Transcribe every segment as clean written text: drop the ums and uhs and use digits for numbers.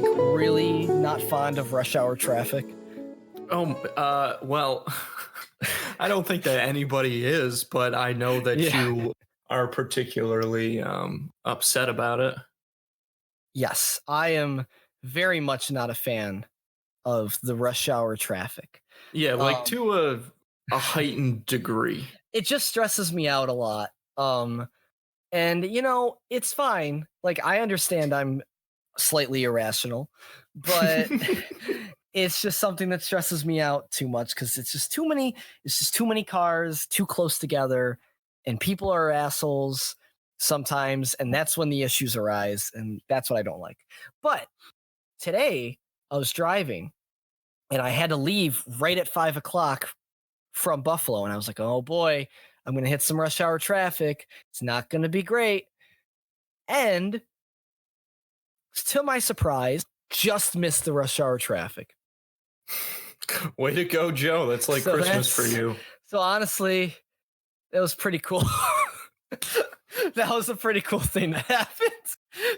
like really not fond of rush hour traffic? Well, I don't think that anybody is, but I know that you are particularly upset about it. Yes, I am very much not a fan of the rush hour traffic. Yeah, like to a heightened degree. It just stresses me out a lot. And you know, it's fine. Like I understand I'm slightly irrational, but it's just something that stresses me out too much because it's just too many cars too close together, and people are assholes sometimes, and that's when the issues arise, and that's what I don't like. But today I was driving and I had to leave right at 5 o'clock from Buffalo, and I was like, oh boy, I'm gonna hit some rush hour traffic. It's not gonna be great. And to my surprise, just missed the rush hour traffic. Way to go, Joe. That's like Christmas for you. So honestly, it was pretty cool. That was a pretty cool thing that happened.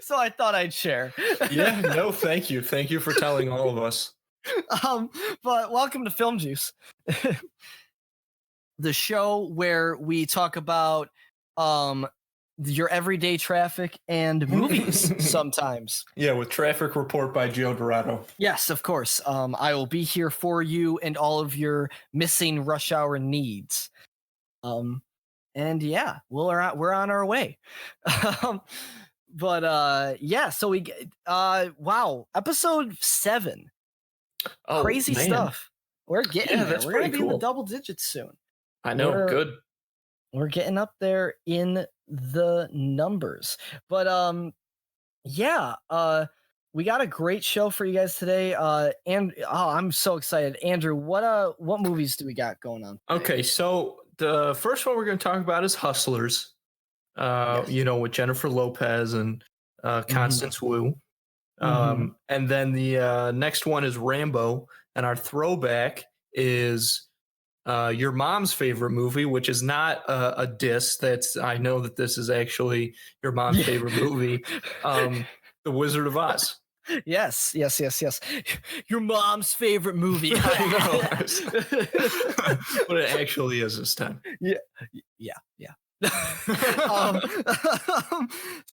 So I thought I'd share. Yeah, no, thank you. Thank you for telling all of us. But welcome to Film Juice, the show where we talk about your everyday traffic and movies sometimes. Yeah, with Traffic Report by Joe Dorado. Yes, of course. I will be here for you and all of your missing rush hour needs. And yeah, we're on our way. But yeah, so we wow, episode 7. Oh, crazy man. Stuff. We're getting there. That's We're gonna pretty be in the cool. double digits soon. I know, good. We're getting up there in the numbers. But yeah, we got a great show for you guys today. And I'm so excited. Andrew, what movies do we got going on today? Okay, so the first one we're going to talk about is Hustlers. Yes. You know, with Jennifer Lopez and Constance Wu. And then the next one is Rambo, and our throwback is your mom's favorite movie, which is not a diss. I know that this is actually your mom's favorite movie, The Wizard of Oz. Yes. Your mom's favorite movie. I know. But it actually is this time. Yeah.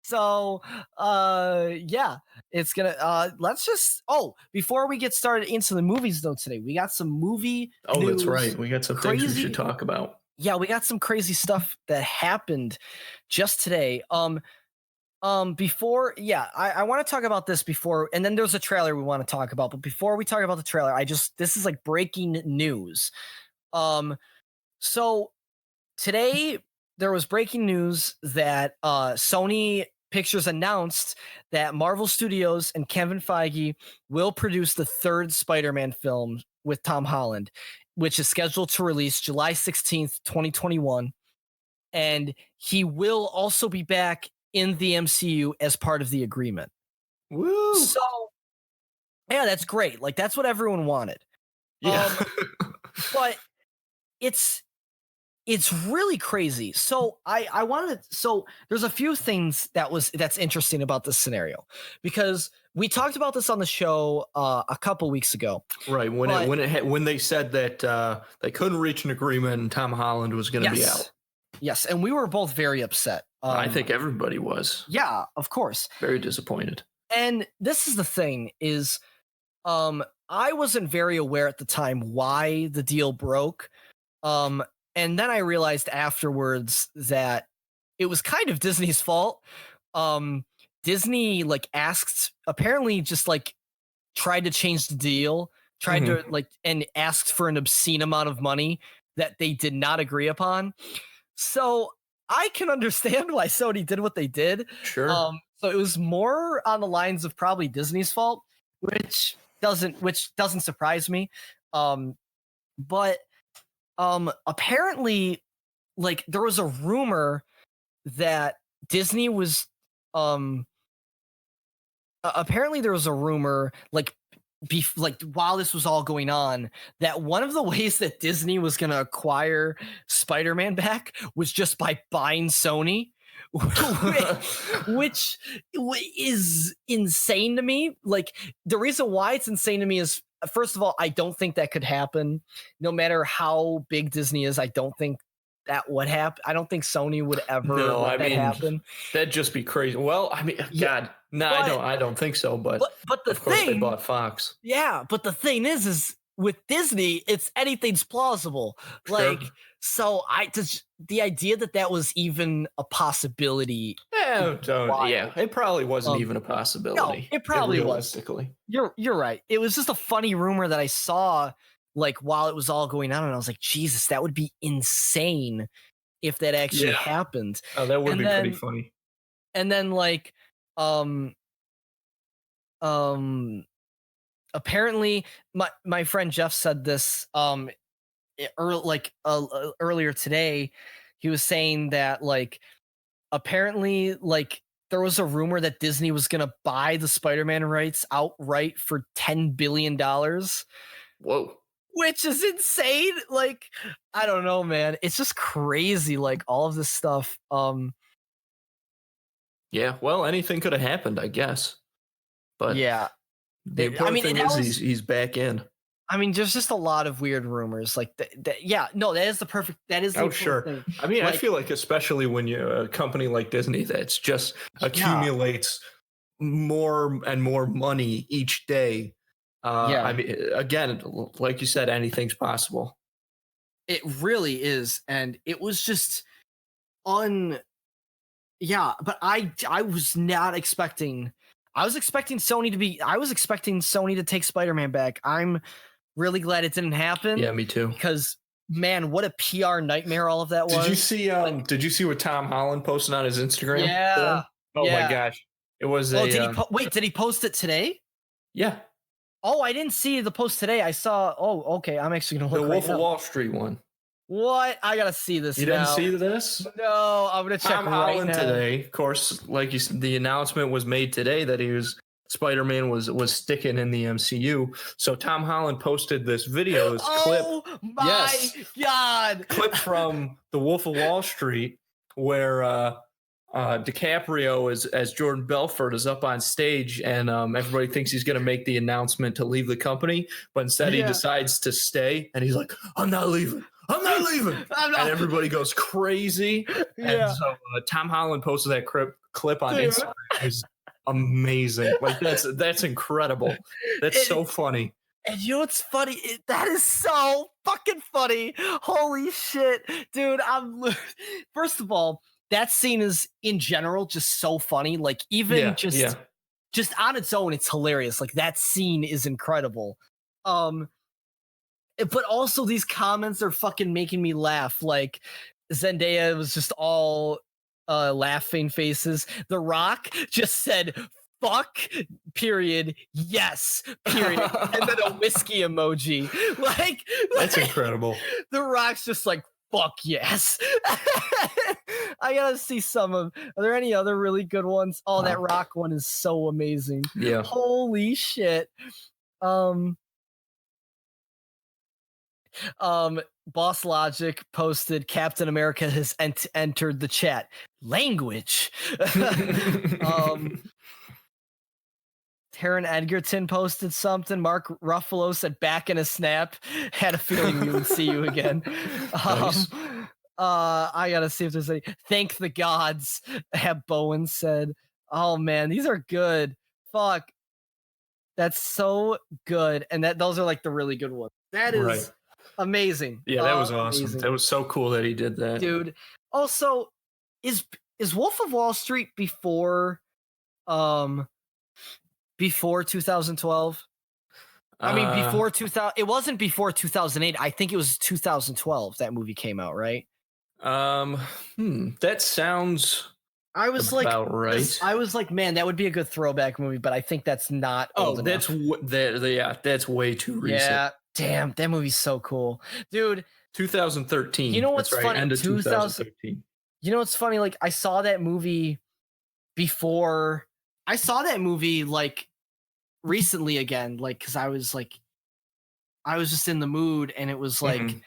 So yeah, it's gonna let's just before we get started into the movies though today, we got some movie news. That's right, we got some things we should talk about. Yeah, we got some crazy stuff that happened just today. Before, I want to talk about this before, and then there's a trailer we want to talk about, but before we talk about the trailer, this is like breaking news. So today there was breaking news that Sony Pictures announced that Marvel Studios and Kevin Feige will produce the third Spider-Man film with Tom Holland, which is scheduled to release July 16th, 2021. And he will also be back in the MCU as part of the agreement. Woo! So, yeah, that's great. Like, that's what everyone wanted. Yeah. But it's really crazy. So I wanted to, so there's a few things that's interesting about this scenario, because we talked about this on the show a couple weeks ago. Right, when they said that they couldn't reach an agreement and Tom Holland was going to be out. Yes, and we were both very upset. I think everybody was. Yeah, of course. Very disappointed. And this is the thing is, I wasn't very aware at the time why the deal broke. And then I realized afterwards that it was kind of Disney's fault. Disney apparently just tried to change the deal, to and asked for an obscene amount of money that they did not agree upon. So I can understand why Sony did what they did. Sure. So it was more on the lines of probably Disney's fault, which doesn't surprise me. But apparently, there was a rumor that Disney was apparently there was a rumor while this was all going on, that one of the ways that Disney was going to acquire Spider-Man back was just by buying Sony. which is insane to me. Like, the reason why it's insane to me is, first of all, I don't think that could happen. No matter how big Disney is, I don't think that would happen. I don't think Sony would ever No, let I that mean, happen. that'd just be crazy. Well, I mean, Yeah, God, no, but I don't think so. But the of course, they thing, bought Fox. yeah, but the thing is with Disney, it's anything's plausible. Sure. Like, so the idea that was even a possibility. Yeah, yeah, it probably wasn't even a No, possibility. it probably was. Realistically. You're right. It was just a funny rumor that I saw, like, while it was all going on, and I was like, Jesus, that would be insane if that actually happened. Oh, that would And be then, pretty funny. And then, like, apparently my friend Jeff said this earlier today. He was saying that, like, apparently, like, there was a rumor that Disney was going to buy the Spider-Man rights outright for $10 billion. Whoa. Which is insane. Like, I don't know, man. It's just crazy, like, all of this stuff. Yeah, well, anything could have happened, I guess. But yeah. the important thing is he's back in. I mean, there's just a lot of weird rumors. Like, yeah, no, that is the perfect thing. I mean, like, I feel like, especially when you're a company like Disney that's just accumulates more and more money each day. I mean, again, like you said, anything's possible. It really is. And it was just yeah, but I was not expecting. I was expecting Sony to take Spider-Man back. I'm really glad it didn't happen. Yeah, me too. Because, man, what a PR nightmare all of that was. Did you see what Tom Holland posted on his Instagram? Yeah. Today? Oh my gosh. It was did he post it today? Yeah. Oh, I didn't see the post today. I saw. Oh, okay. I'm actually gonna look. The Wolf of Wall Street one. What? I gotta see this. You didn't see this? No, I'm gonna check Tom Holland today. Of course, like you said, the announcement was made today that Spider-Man was sticking in the MCU. So Tom Holland posted this video, this clip. Oh my God! Clip from The Wolf of Wall Street, where DiCaprio as Jordan Belfort is up on stage, and everybody thinks he's going to make the announcement to leave the company, but instead he decides to stay, and he's like, "I'm not leaving. I'm not leaving." And everybody goes crazy. And so Tom Holland posted that clip on Instagram. It's amazing. Like, that's incredible. That's so funny. And you know what's funny? That is so fucking funny. Holy shit, dude. First of all, that scene is in general just so funny. Like, even just on its own, it's hilarious. Like, that scene is incredible. But also these comments are fucking making me laugh. Like, Zendaya was just all laughing faces. The Rock just said, "Fuck, period, yes, period," and then a whiskey emoji. Like, that's incredible. The Rock's just like, "Fuck yes." I gotta see some of. Are there any other really good ones? Oh, that Rock one is so amazing. Yeah. Holy shit. Boss Logic posted, "Captain America has entered the chat. Language." Taron Edgerton posted something. Mark Ruffalo said, "Back in a snap. Had a feeling we would see you again." Nice. I gotta see if there's any. "Thank the gods," Heb Bowen said. Oh man, these are good. Fuck. That's so good. And those are like the really good ones. That is amazing. Yeah, that was awesome. Amazing. That was so cool that he did that. Dude. Also, is Wolf of Wall Street before 2012? I mean, before 2000. It wasn't before 2008. I think it was 2012 that movie came out, right? That sounds I was about right. I was like, man, that would be a good throwback movie, but I think that's not. That's way too recent. Yeah, damn, that movie's so cool, dude. 2013. You know what's funny? End of 2013. You know what's funny? Like, I saw that movie before. I saw that movie like recently again, like, because I was just in the mood, and it was like,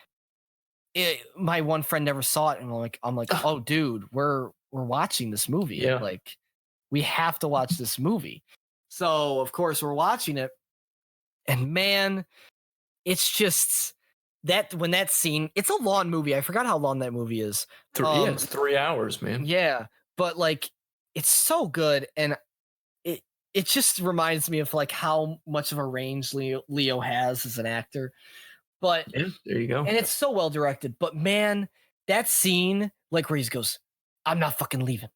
my one friend never saw it, and I'm like, "Oh, dude, we're we're watching this movie. Yeah. Like, we have to watch this movie. So of course we're watching it, and man, it's just that when that scene, it's a long movie. I forgot how long that movie is. It's 3 hours, man. Yeah, but like, it's so good, and it just reminds me of like how much of a range Leo has as an actor. But Yeah, there you go. and it's so well directed. But man, that scene, like where he goes, "I'm not fucking leaving.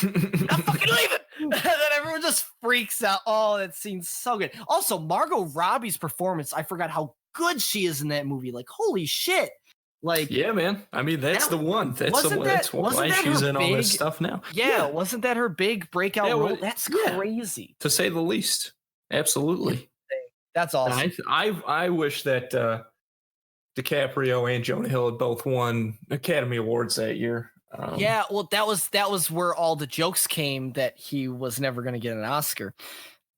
I'm fucking leaving." And then everyone just freaks out. Oh, that scene's so good. Also, Margot Robbie's performance, I forgot how good she is in that movie. Like, holy shit. Like, yeah, man. I mean, that's the one. That's why she's in all this stuff now. Yeah, wasn't that her big breakout role? That's crazy. To say the least. Absolutely. That's awesome. I wish that DiCaprio and Jonah Hill had both won Academy Awards that year. Yeah, well, that was where all the jokes came that he was never going to get an Oscar.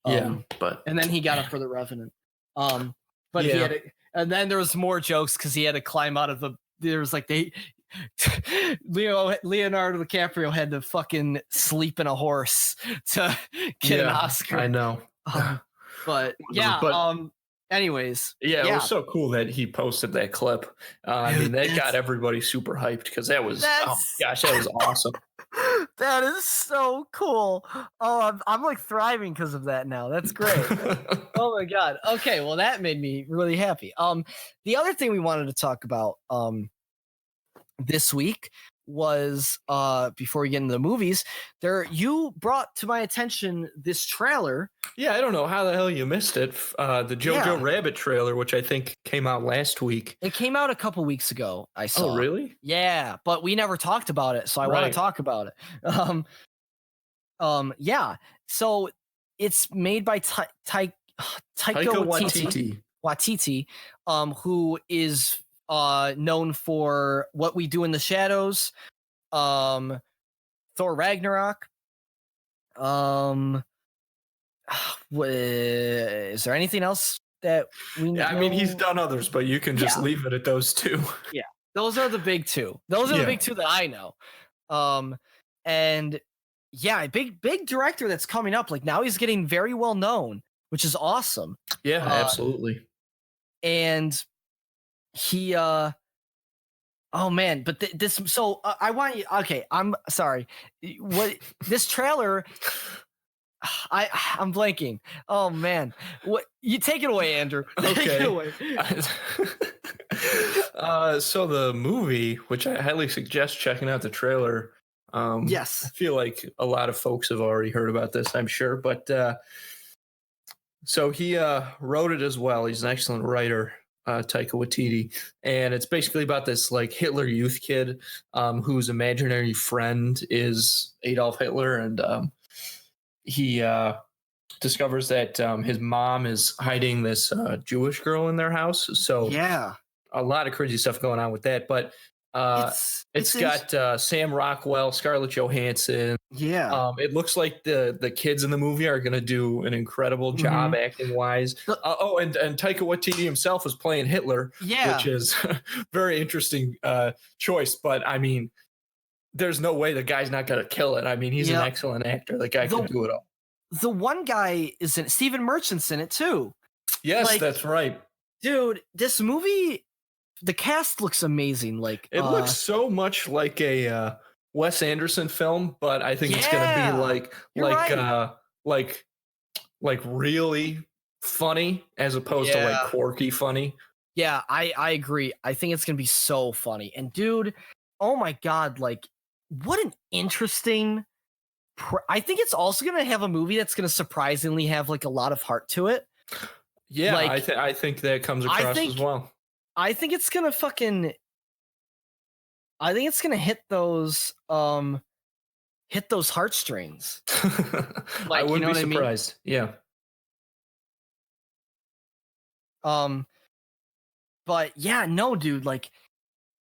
And then he got it for The Revenant. But he had and then there was more jokes because he had to climb out of the. There was like Leonardo DiCaprio had to fucking sleep in a horse to get an Oscar. I know. But anyways, it was so cool that he posted that clip. I mean, that got everybody super hyped because that was that was awesome. That is so cool. Oh, I'm like thriving because of that now. That's great. Oh my god. Okay, well that made me really happy. The other thing we wanted to talk about this week was before we get into the movies, you brought to my attention this trailer. Yeah, I don't know how the hell you missed it. The Jojo Rabbit trailer, which I think came out last week. It came out a couple weeks ago. I saw. Oh, really? Yeah, but we never talked about it, so I want to talk about it. Yeah. So it's made by Taika Waititi, who is known for What We Do in the Shadows, Thor Ragnarok. Is there anything else that we know? I mean, he's done others, but you can just leave it at those two. Yeah, those are the big two. Those are the big two that I know. And yeah, big director that's coming up. Like, now he's getting very well known, which is awesome. Yeah, absolutely. And he oh man, but this so I want you. Okay, I'm sorry. What this trailer? I'm blanking. Oh man, what you take it away, Andrew? Okay. Take it away. So the movie, which I highly suggest checking out the trailer. Yes, I feel like a lot of folks have already heard about this, I'm sure, but so he wrote it as well. He's an excellent writer. Taika Waititi, and it's basically about this like Hitler Youth kid whose imaginary friend is Adolf Hitler, and he discovers that his mom is hiding this Jewish girl in their house. So yeah, a lot of crazy stuff going on with that, but it's got Sam Rockwell, Scarlett Johansson. Yeah. It looks like the kids in the movie are going to do an incredible job acting wise. And Taika Waititi himself is playing Hitler, which is very interesting choice. But I mean, there's no way the guy's not going to kill it. I mean, he's an excellent actor. The guy can do it all. The one guy is in Stephen Merchant's in it too. Yes, that's right. Dude, this movie, the cast looks amazing. Like, it looks so much like a Wes Anderson film, but I think it's gonna be like really funny as opposed to like quirky funny. Yeah, I agree. I think it's gonna be so funny. And dude, oh my god, like what an interesting. I think it's also gonna have a movie that's gonna surprisingly have like a lot of heart to it. Yeah, like, I think that comes across as well. I think it's gonna hit those heartstrings. Like, I wouldn't be surprised. Yeah. But yeah, no, dude, like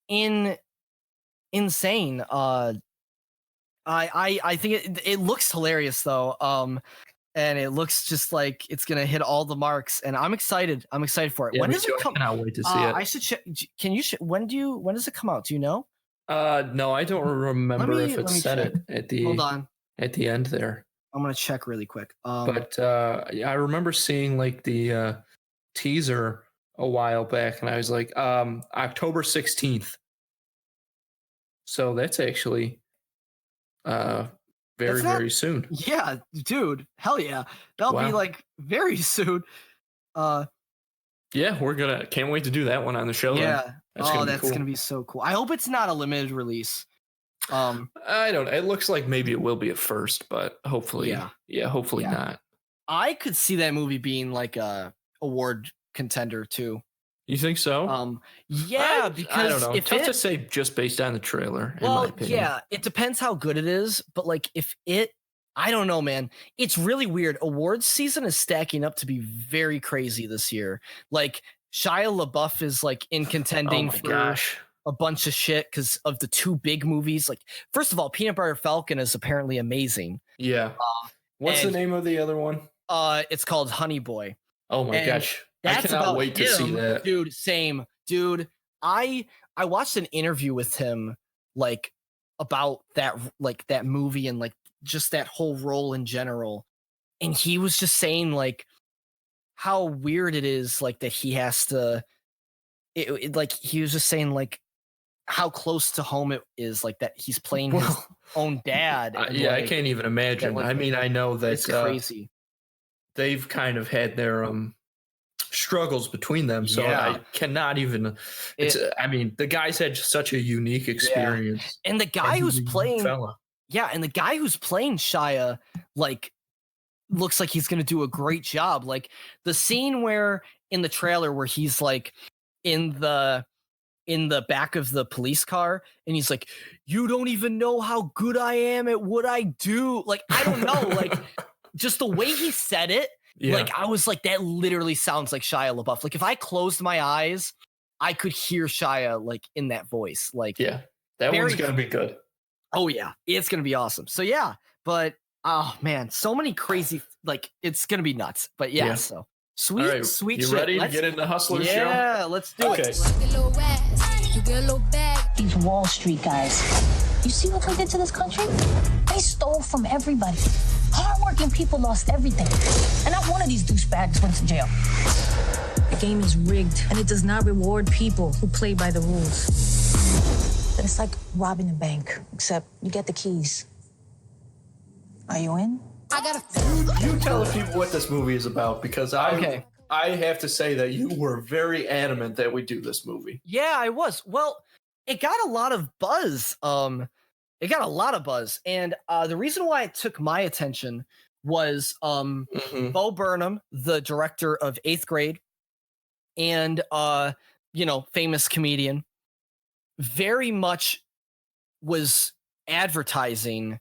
insane. I think it looks hilarious though. And it looks just like it's gonna hit all the marks, and I'm excited. I'm excited for it. Yeah, when does it come? I cannot wait to see it. I should check. Can you? When does it come out? Do you know? No, I don't remember if it let me said check. it at Hold the on. end there. I'm gonna check really quick. But yeah, I remember seeing like the teaser a while back, and I was like, October 16th. So that's actually very, that's not. very soon. Yeah, dude. Hell yeah. That'll be Wow. like very soon. Uh, Yeah, can't wait to do that one on the show. Then. yeah. That's gonna be That's cool. gonna be so cool. I hope it's not a limited release. I don't. It looks like maybe it will be at first, but hopefully, hopefully Yeah. not. I could see that movie being like a award contender too. You think so? Yeah, because I don't know. if Tough to say just based on the trailer. In my opinion. yeah, it depends how good it is. But like, if it, I don't know, man. It's really weird. Awards season is stacking up to be very crazy this year. Like Shia LaBeouf is like in contending Oh my for gosh. a bunch of shit because of the two big movies. Like, first of all, Peanut Butter Falcon is apparently amazing. Yeah. What's the name of the other one? It's called Honey Boy. Oh my gosh. I That's cannot about wait to see that. dude. Same, dude. I watched an interview with him, like about that movie and like just that whole role in general, and he was just saying like how weird it is, like that he has to. Like he was just saying like how close to home it is, like that he's playing his own dad. And, yeah, like, I can't even imagine. like, I mean, I know that it's crazy. They've kind of had their struggles between them, so I cannot even. I mean, the guy's had such a unique experience, and the guy who's playing, fella. and the guy who's playing Shia, like, looks like he's gonna do a great job. Like the scene where in the trailer where he's like in the back of the police car and he's like, "You don't even know how good I am at what I do." Like, I don't know, like just the way he said it. Yeah. Like I was like, that literally sounds like Shia LaBeouf. Like if I closed my eyes, I could hear Shia like in that voice. Like, yeah, that one's gonna be good. Oh yeah, it's gonna be awesome. So yeah, but oh man, so many crazy, like it's gonna be nuts. But yeah, so sweet, right, sweet. You shit. ready to get into Hustler Show? Yeah, let's do it. These Wall Street guys, you see what they did to this country? They stole from everybody. Hardworking people lost everything. And not one of these douchebags went to jail. The game is rigged, and it does not reward people who play by the rules. But it's like robbing a bank, except you get the keys. Are you in? You tell the people what this movie is about, because I have to say that you were very adamant that we do this movie. Yeah, I was. Well, it got a lot of buzz. And the reason why it took my attention was Bo Burnham, the director of 8th Grade, and famous comedian, very much was advertising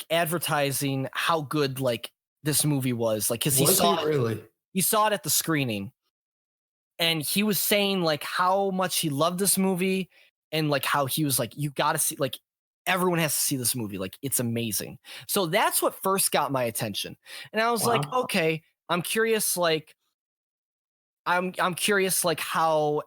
advertising how good like this movie was, like because he saw it at the screening, and he was saying like how much he loved this movie, and like how he was like, you gotta see, like everyone has to see this movie, like it's amazing. So that's what first got my attention, and I was like, okay, I'm curious like how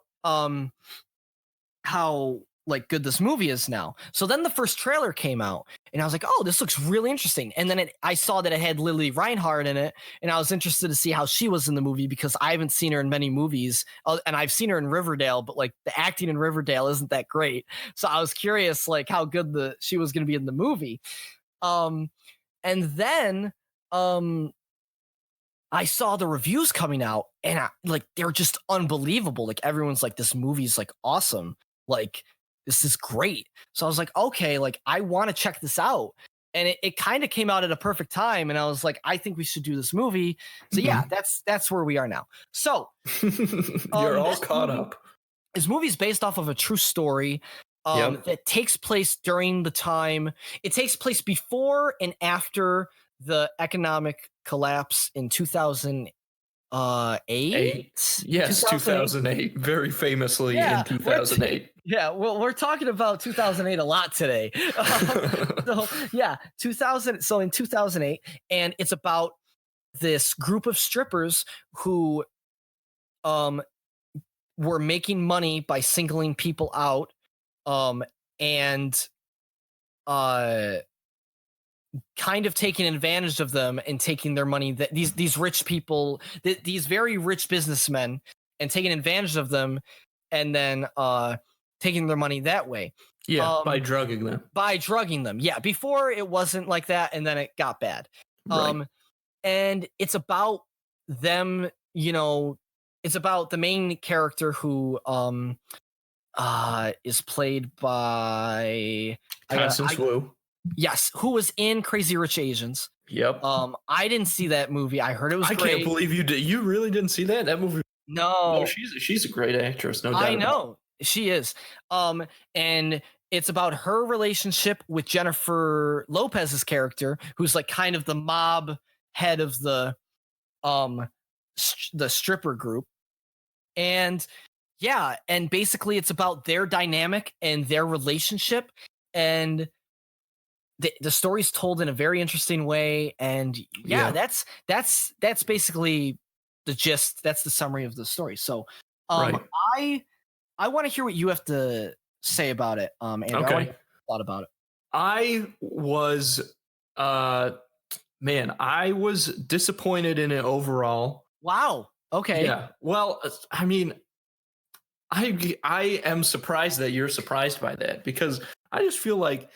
like good this movie is now. So then the first trailer came out and I was like, oh, this looks really interesting. And then I saw that it had Lily Reinhart in it, and I was interested to see how she was in the movie because I haven't seen her in many movies, and I've seen her in Riverdale, but like the acting in Riverdale isn't that great. So I was curious like how good she was going to be in the movie. And then I saw the reviews coming out, and they're just unbelievable. Like everyone's like, this movie's like awesome. Like this is great. So I was like, okay, like I want to check this out. And it kind of came out at a perfect time. And I was like, I think we should do this movie. So yeah, that's where we are now. So you're all caught up. This movie is based off of a true story that takes place during the time. It takes place before and after the economic collapse in 2008. Yes, 2008. Very famously in 2008. Yeah, well, we're talking about 2008 a lot today. So yeah, 2000. So in 2008, and it's about this group of strippers who were making money by singling people out and uh kind of taking advantage of them and taking their money, that these rich people, these very rich businessmen, and taking advantage of them, and then taking their money that way. Yeah, by drugging them. Yeah, before it wasn't like that, and then it got bad. Right. And it's about them, it's about the main character who is played by Constance Wu. Yes, who was in Crazy Rich Asians. Yep. I didn't see that movie. I heard it was great. Can't believe you did. You really didn't see that movie? No. Oh, she's a great actress. No doubt. I know she is. And it's about her relationship with Jennifer Lopez's character, who's like kind of the mob head of the stripper group. And yeah, and basically it's about their dynamic and their relationship, and the story's told in a very interesting way. And yeah. that's basically the gist. That's the summary of the story. So Right. I want to hear what you have to say about it. And Okay. I thought about it. I was I was disappointed in it overall. Wow. Okay. Yeah. Well, I mean, I am surprised that you're surprised by that, because I just feel like,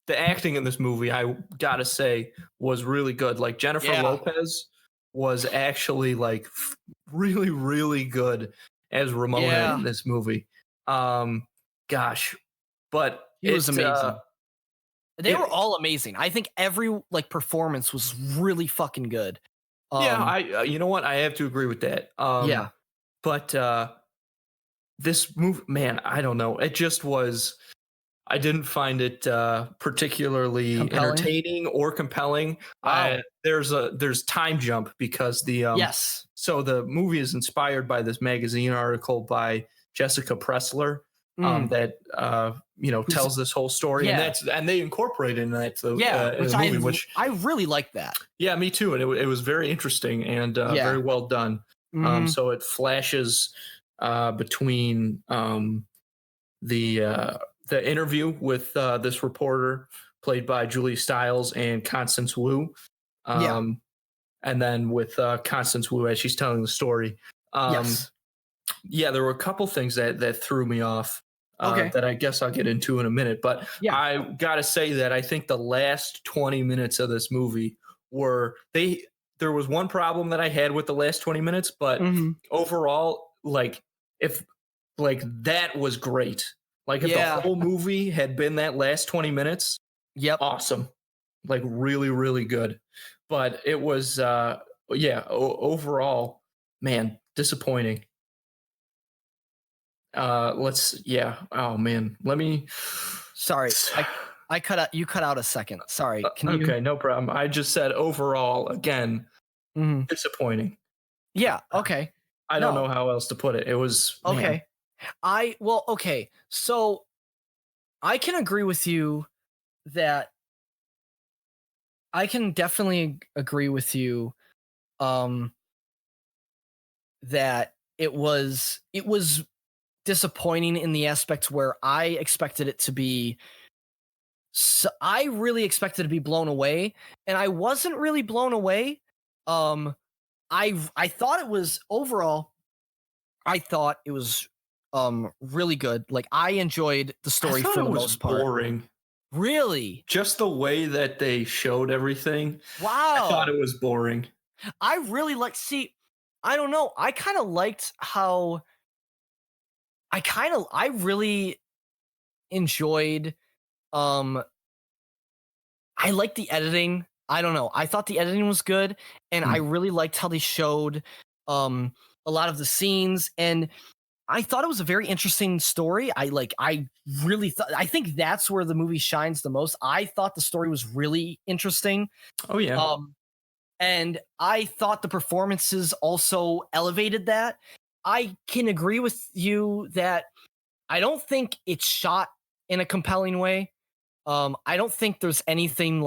the acting in this movie, I gotta say, was really good. Like Jennifer Lopez was actually like really, really good as Ramona in this movie. Gosh, but it was amazing. They were all amazing. I think every performance was really fucking good. I you know what? I have to agree with that. Yeah. But this movie, man, I don't know. It just was. I didn't find it particularly entertaining or compelling. Wow. There's time jump because the yes. So the movie is inspired by this magazine article by Jessica Pressler that tells this whole story, and they incorporate in that which I really like that. Yeah, me too, and it was very interesting and very well done. So it flashes between the interview with this reporter played by Julie Stiles and Constance Wu. And then with Constance Wu as she's telling the story. Yeah, there were a couple things that threw me off that I guess I'll get into in a minute. But I got to say that I think the last 20 minutes of this movie there was one problem that I had with the last 20 minutes, but overall, if that was great. Like if the whole movie had been that last 20 minutes, awesome. Like really, really good. But it was, overall, man, disappointing. Oh man, let me. Sorry, I cut out. You cut out a second. Sorry. Okay, no problem. I just said overall again, disappointing. Yeah. Okay. I don't know how else to put it. It was okay. Man. Okay. So I can agree with you that I can definitely agree with you that it was disappointing in the aspect where I expected it to be. So I really expected to be blown away, and I wasn't really blown away. I thought it was overall. I thought it was really good. Like I enjoyed the story for the most part. Boring. Really? Just the way that they showed everything. Wow. I thought it was boring. I really I don't know. I kind of liked how I really enjoyed I liked the editing. I don't know. I thought the editing was good, and I really liked how they showed a lot of the scenes, and I thought it was a very interesting story. I really thought, I think that's where the movie shines the most. I thought the story was really interesting. Oh yeah. And I thought the performances also elevated that. I can agree with you that I don't think it's shot in a compelling way. I don't think there's anything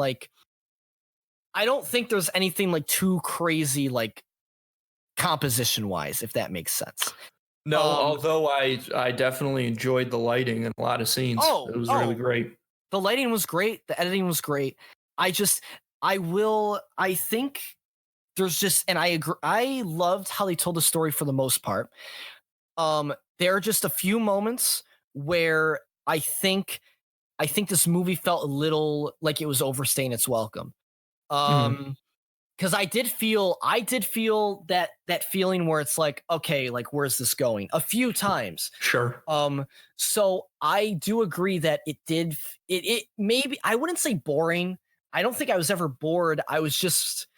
too crazy, like composition wise, if that makes sense. No, although I definitely enjoyed the lighting in a lot of scenes. It was really great. The lighting was great. The editing was great. I think there's just, and I agree. I loved how they told the story for the most part. There are just a few moments where I think this movie felt a little like it was overstaying its welcome. Because I did feel that feeling where it's like, okay, like where's this going? A few times. Sure. So I do agree that it maybe, I wouldn't say boring. I don't think I was ever bored. I was just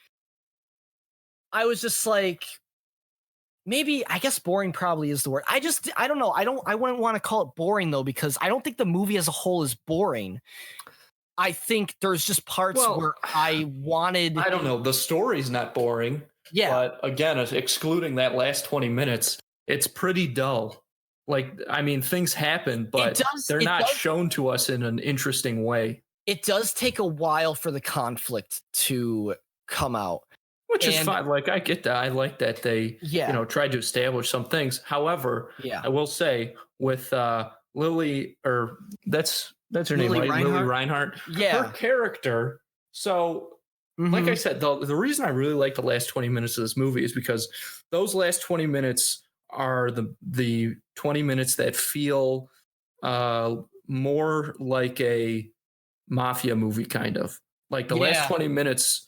like, maybe, I guess boring probably is the word. I don't know. I wouldn't want to call it boring though, because I don't think the movie as a whole is boring. I think there's just parts where I don't know. The story's not boring. Yeah. But again, excluding that last 20 minutes, it's pretty dull. Like, I mean, things happen, but they're not shown to us in an interesting way. It does take a while for the conflict to come out. Which is fine. Like, I get that. I like that they, tried to establish some things. However, I will say with Lily, or that's her name, right? Lily Reinhardt. Yeah. Her character. So, like I said, the reason I really like the last 20 minutes of this movie is because those last 20 minutes are the 20 minutes that feel more like a mafia movie, kind of. Like the last 20 minutes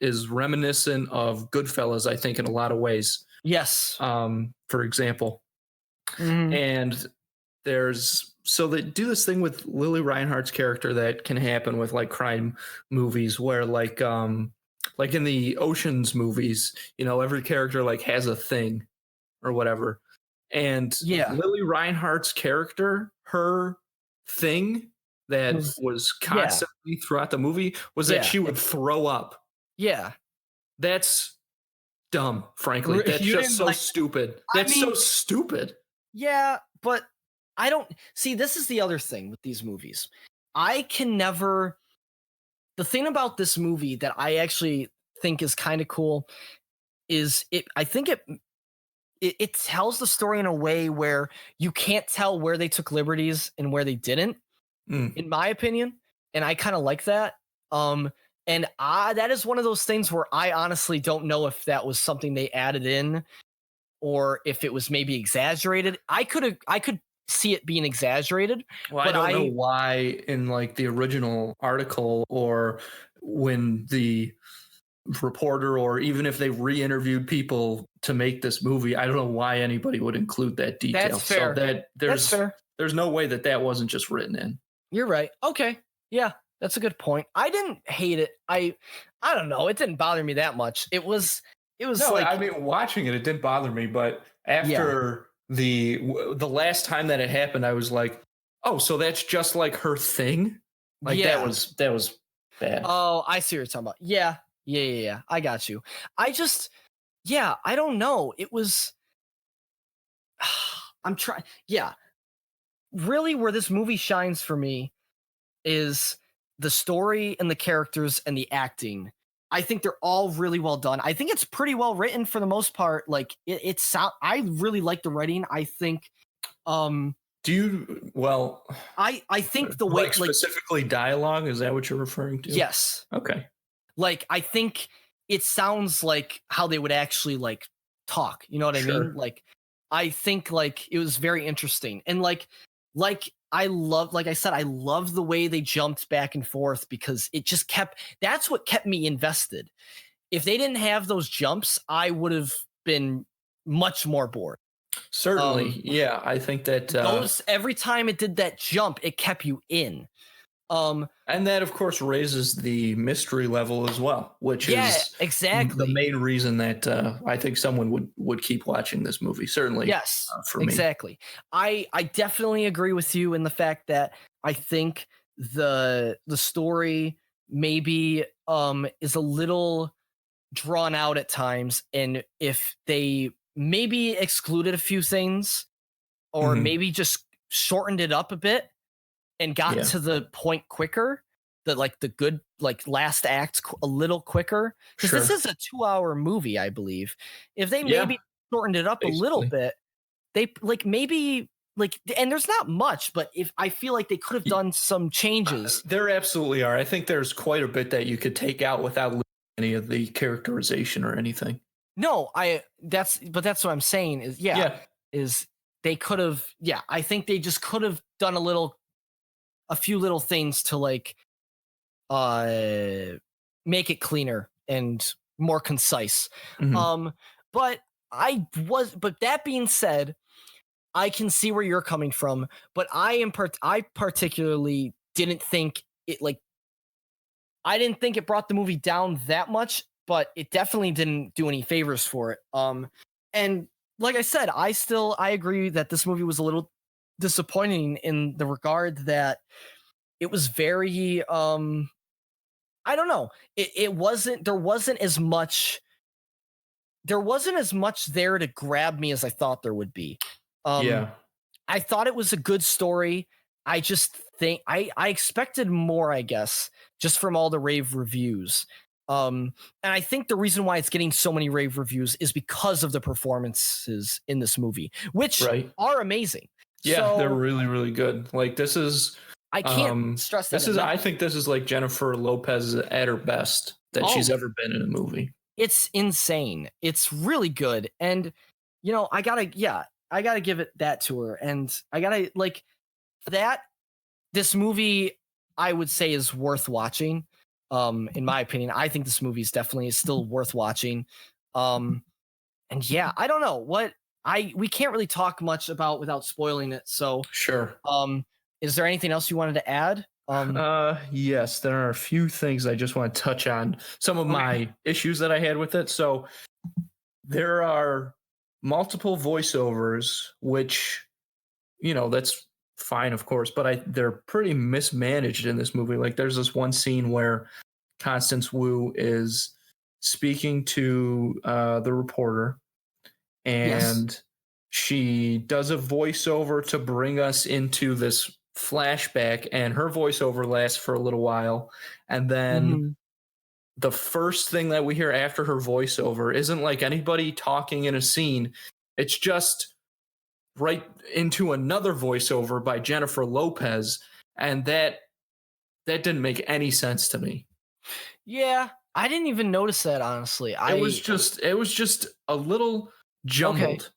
is reminiscent of Goodfellas, I think, in a lot of ways. Yes. For example. And so they do this thing with Lily Reinhardt's character that can happen with like crime movies where like in the Ocean's movies, every character like has a thing or whatever. And Lily Reinhardt's character, her thing that was constantly throughout the movie was that she would throw up. Yeah. That's dumb, frankly. That's just so stupid. That's so stupid. Yeah, but I don't see, this is the other thing with these movies. The thing about this movie that I actually think is kind of cool is I think it tells the story in a way where you can't tell where they took liberties and where they didn't, in my opinion. And I kind of like that. And that is one of those things where I honestly don't know if that was something they added in or if it was maybe exaggerated. I could see it being exaggerated. Well, but I don't know why in like the original article or when the reporter or even if they re-interviewed people to make this movie, I don't know why anybody would include that detail. That's fair. So That's fair. There's no way that wasn't just written in. You're right. Okay. Yeah, that's a good point. I didn't hate it. I don't know. It didn't bother me that much. It was no, like, I mean, watching it didn't bother me, but after the last time that it happened, I was like, oh, so that's just like her thing? Like that was bad. Oh, I see what you're talking about. Yeah. I got you. I don't know. It was I'm trying. Yeah. Really where this movie shines for me is the story and the characters and the acting. I think they're all really well done. I think it's pretty well written for the most part. Like I really like the writing. I think I think the way like specifically dialogue, is that what you're referring to? Yes. Okay. Like I think it sounds like how they would actually like talk. You know what I mean? Like I think like it was very interesting. And like I love the way they jumped back and forth because it just that's what kept me invested. If they didn't have those jumps, I would have been much more bored. Certainly. Yeah. I think that every time it did that jump, it kept you in. And that of course raises the mystery level as well, which is exactly the main reason that I think someone would keep watching this movie. Certainly. Yes, for me. Exactly. I definitely agree with you in the fact that I think the story maybe is a little drawn out at times, and if they maybe excluded a few things or maybe just shortened it up a bit and got to the point quicker, the good last act a little quicker, because this is a 2-hour movie, I believe. If they maybe shortened it up a little bit, they like maybe like, and there's not much, but if I feel like they could have done some changes. There absolutely are. I think there's quite a bit that you could take out without losing any of the characterization or anything. No, that's what I'm saying is is they could have, I think they just could have done a few little things to like make it cleaner and more concise. Mhm. But that being said, I can see where you're coming from, but I particularly didn't think it I didn't think it brought the movie down that much, but it definitely didn't do any favors for it. And like I said, I agree that this movie was a little disappointing in the regard that it was very I don't know. It wasn't there wasn't as much there to grab me as I thought there would be. I thought it was a good story. I just think I expected more, I guess, just from all the rave reviews. And I think the reason why it's getting so many rave reviews is because of the performances in this movie, which are amazing. Yeah, So, they're really, really good. Like this is I can't stress that. I think this is like Jennifer Lopez at her best that she's ever been in a movie. It's insane. It's really good. And I gotta give it that to her. And I gotta this movie I would say is worth watching. In my opinion, I think this movie is definitely still worth watching. And I don't know we can't really talk much about without spoiling it. So sure. Is there anything else you wanted to add? Yes, there are a few things I just want to touch on. Some of my issues that I had with it. So there are multiple voiceovers, which, that's fine, of course, but they're pretty mismanaged in this movie. Like there's this one scene where Constance Wu is speaking to the reporter, and she does a voiceover to bring us into this flashback, and her voiceover lasts for a little while, and then the first thing that we hear after her voiceover isn't like anybody talking in a scene. It's just right into another voiceover by Jennifer Lopez, and that didn't make any sense to me. Yeah, I didn't even notice that, honestly. It was just a little jumbled.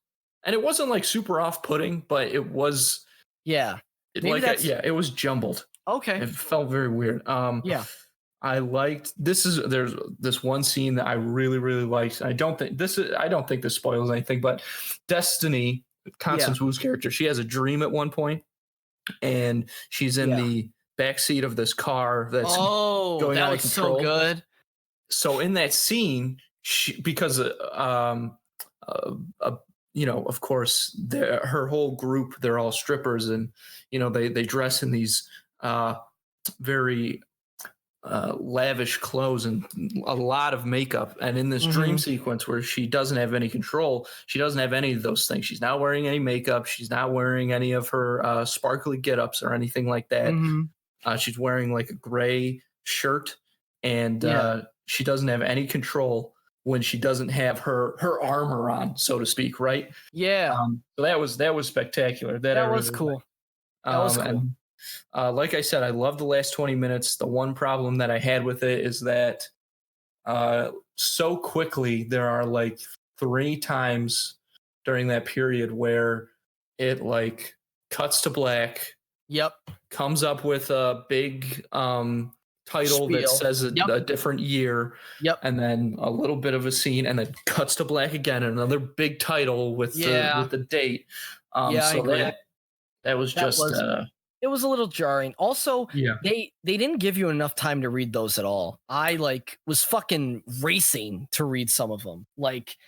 And it wasn't like super off-putting, but it was it was jumbled. Okay. It felt very weird. I liked there's this one scene that I really, really liked. I don't think this spoils anything, but Destiny, Constance Wu's character, she has a dream at one point, and she's in the backseat of this car that's going out of control. So good. So in that scene, because of course, her whole group, they're all strippers, and they dress in these very lavish clothes and a lot of makeup. And in this dream sequence where she doesn't have any control, she doesn't have any of those things. She's not wearing any makeup. She's not wearing any of her sparkly get-ups or anything like that. She's wearing like a gray shirt, and she doesn't have any control when she doesn't have her armor on, so to speak, right? Yeah. So that was spectacular. That was cool. That was cool. And, like I said, I love the last 20 minutes. The one problem that I had with it is that so quickly there are like 3 times during that period where it like cuts to black. Yep. Comes up with a big title that says a different year. Yep. And then a little bit of a scene, and then cuts to black again, and another big title with the date. I agree. That was it was a little jarring. Also, they didn't give you enough time to read those at all. I was fucking racing to read some of them.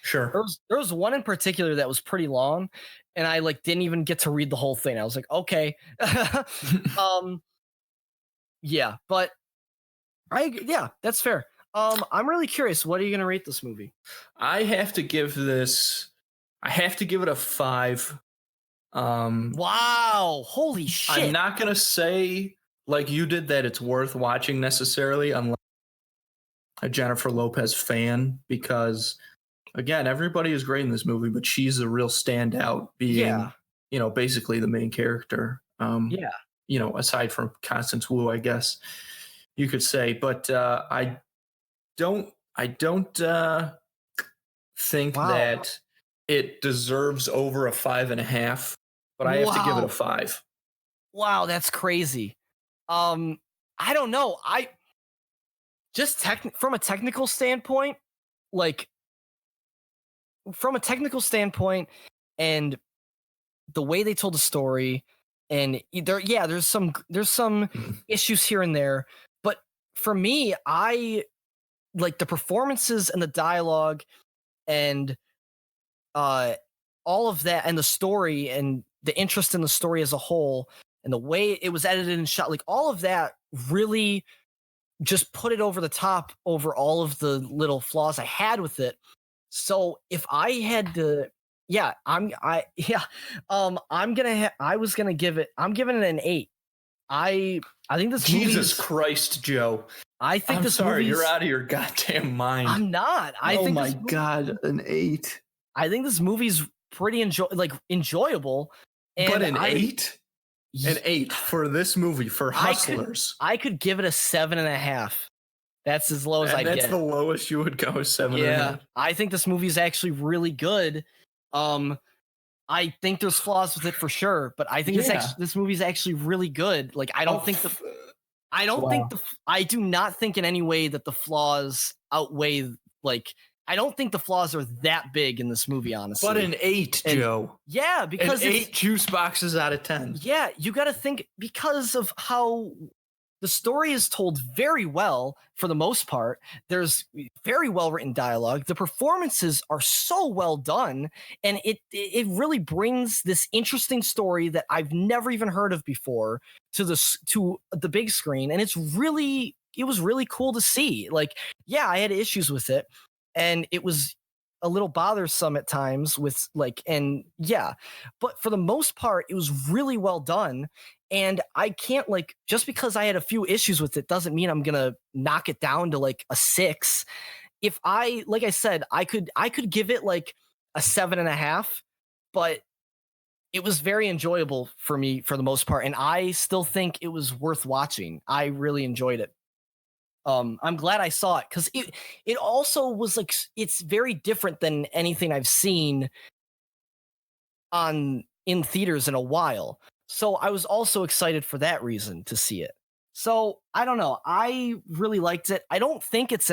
Sure. There was one in particular that was pretty long, and I didn't even get to read the whole thing. I was like, okay. But that's fair. I'm really curious. What are you going to rate this movie? I have to give it a 5. Wow, holy shit. I'm not going to say like you did that it's worth watching necessarily unless a Jennifer Lopez fan, because again, everybody is great in this movie, but she's a real standout, being basically the main character. Aside from Constance Wu, I guess you could say. But I don't think that it deserves over a 5.5, but I have to give it a 5. Wow, that's crazy. I don't know. I just from a technical standpoint, and the way they told the story, and there's some issues here and there, but for me, I like the performances and the dialogue and all of that, and the story and the interest in the story as a whole, and the way it was edited and shot, like all of that really just put it over the top over all of the little flaws I had with it. So if I had to, I'm giving it an 8. I think this movie Jesus Christ, Joe. I'm sorry, you're out of your goddamn mind. I'm not. Oh my God, an 8. I think this movie's pretty enjoyable. But an 8? An 8 for this movie, for Hustlers. I could give it a 7.5. That's as low as I get. That's the lowest you would go, 7.5. Yeah, I think this movie is actually really good. I think there's flaws with it for sure, but I think this movie's actually really good. Like, I do not think in any way that the flaws outweigh, like, I don't think the flaws are that big in this movie, honestly. But an 8, Joe. Yeah, because 8 juice boxes out of 10. Yeah, you got to think, because of how the story is told very well for the most part. There's very well written dialogue. The performances are so well done, and it really brings this interesting story that I've never even heard of before to the big screen, and it was really cool to see. Like, yeah, I had issues with it, and it was a little bothersome at times but for the most part, it was really well done. And I can't, like, just because I had a few issues with it doesn't mean I'm gonna knock it down to like a 6. If like I said, I could give it like a 7.5, but it was very enjoyable for me for the most part, and I still think it was worth watching. I really enjoyed it. I'm glad I saw it, because it also was like, it's very different than anything I've seen in theaters in a while. So I was also excited for that reason to see it. So I don't know. I really liked it. I don't think it's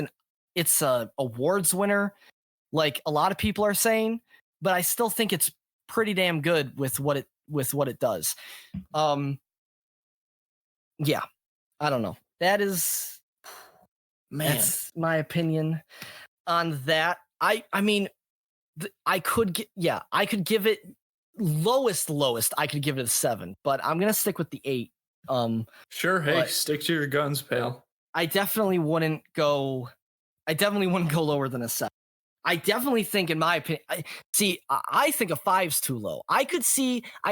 a awards winner like a lot of people are saying, but I still think it's pretty damn good with what it does. Yeah, I don't know. That's my opinion on that. I mean, I could give it lowest. I could give it a 7, but I'm gonna stick with the 8. Sure. Hey, stick to your guns, pal. I definitely wouldn't go lower than a 7. I definitely think, in my opinion, I think a 5's too low. I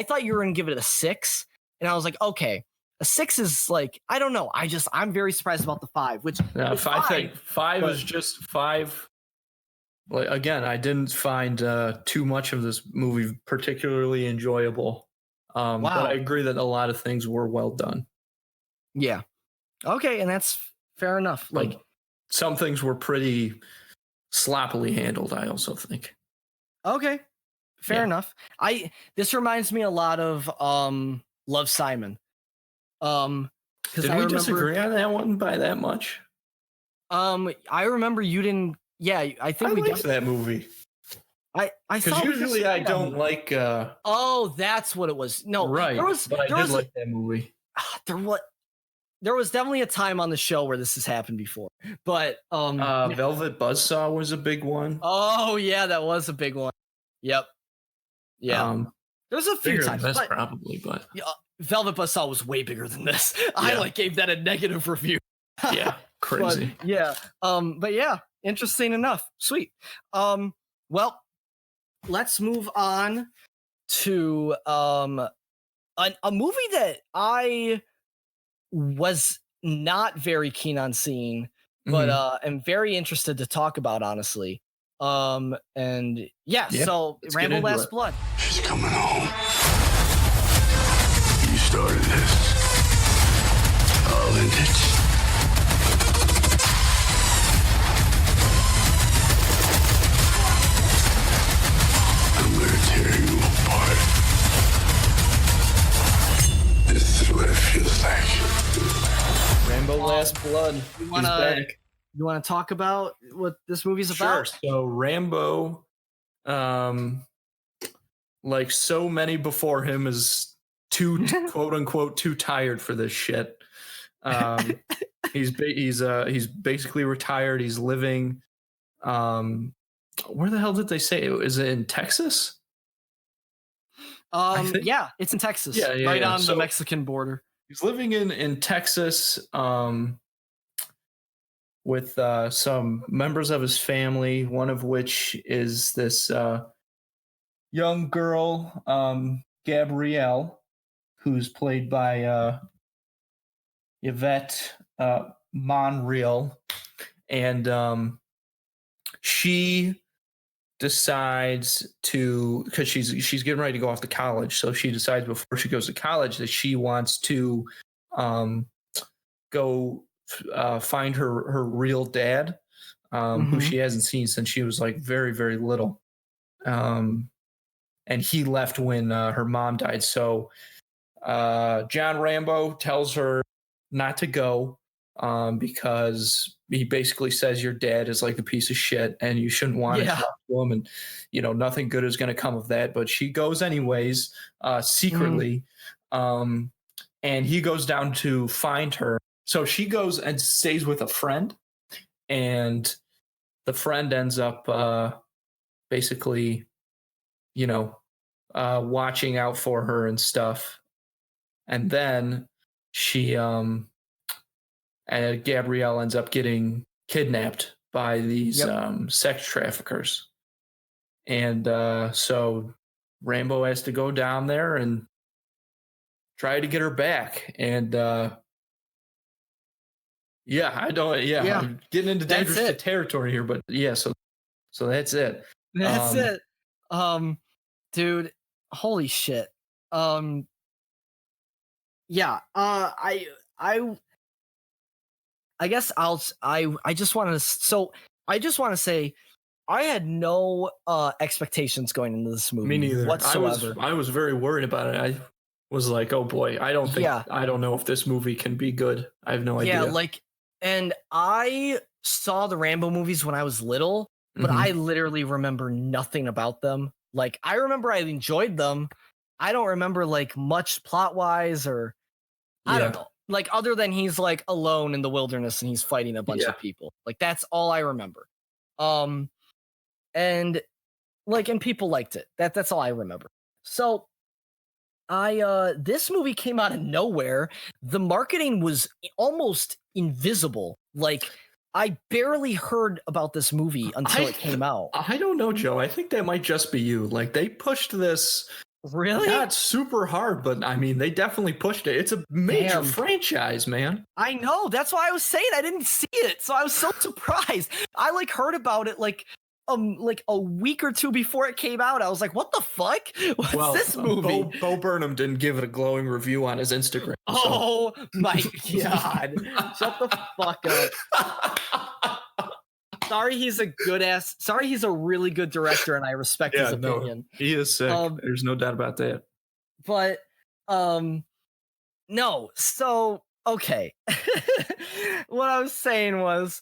thought you were gonna give it a 6, and I was like, okay, a 6 is like, I don't know. I'm very surprised about the 5, which I think 5 is just 5. Like, again, I didn't find too much of this movie particularly enjoyable. Wow. But I agree that a lot of things were well done. Yeah. Okay, and that's fair enough. Like, some things were pretty sloppily handled, I also think. Okay. Fair enough. This reminds me a lot of Love, Simon. Did we disagree on that one by that much? I remember you didn't. Yeah, I think we liked that movie. I because usually I don't like. Oh, that's what it was. No, right. But I did like that movie. There was definitely a time on the show where this has happened before, but Velvet Buzzsaw was a big one. Oh yeah, that was a big one. Yep. Yeah. There's a few times. This probably, but Velvet Buzzsaw was way bigger than this. Yeah. I gave that a negative review. Yeah, crazy. But yeah, interesting enough. Sweet. Well, let's move on to a movie that I was not very keen on seeing, but am very interested to talk about, honestly. And yeah, so let's get Rambo into Last it. Blood. She's coming home. You started this. I'll end it. I'm gonna tear you apart. This is what it feels like. Rambo Last Blood. You He's wanna back. you wanna talk about what this movie's about? Sure. So Rambo, like so many before him, is too quote unquote too tired for this shit. He's basically retired. He's living. Where the hell did they say it? Is it in Texas? Yeah, it's in Texas, Yeah, right on So the Mexican border. he's living in Texas, with some members of his family. One of which is this young girl, Gabrielle, who's played by Yvette Monreal, and she decides to, because she's getting ready to go off to college, so she decides before she goes to college that she wants to go find her real dad, who she hasn't seen since she was like very, very little, and he left when her mom died. So John Rambo tells her not to go, because he basically says your dad is like a piece of shit and you shouldn't want to talk to him, and nothing good is going to come of that. But she goes anyways, secretly, and he goes down to find her. So she goes and stays with a friend, and the friend ends up basically watching out for her and stuff. And then she and Gabrielle ends up getting kidnapped by these sex traffickers. And so Rambo has to go down there and try to get her back. And I'm getting into dangerous territory here, but so that's it. That's it. Dude, holy shit. I guess I just want to say I had no expectations going into this movie. Me neither. Whatsoever. I was very worried about it. I was like, oh boy, I don't know if this movie can be good. I have no idea. Yeah, and I saw the Rambo movies when I was little, but I literally remember nothing about them. Like, I remember I enjoyed them. I don't remember much plot wise, or I don't know. Other than he's alone in the wilderness and he's fighting a bunch of people. That's all I remember. And people liked it. That's all I remember. So this movie came out of nowhere. The marketing was almost invisible. I barely heard about this movie until it came out. I don't know, Joe. I think that might just be you. They pushed this really not super hard, but I mean, they definitely pushed it. It's a major franchise, man. I know. That's why I was saying I didn't see it, so I was so surprised. I heard about it a week or two before it came out. I was like, what the fuck? What's this movie? Bo Burnham didn't give it a glowing review on his Instagram. Oh my God. Shut the fuck up. Sorry, he's a really good director, and I respect his opinion. No, he is sick. There's no doubt about that. But no. So okay. What I was saying was,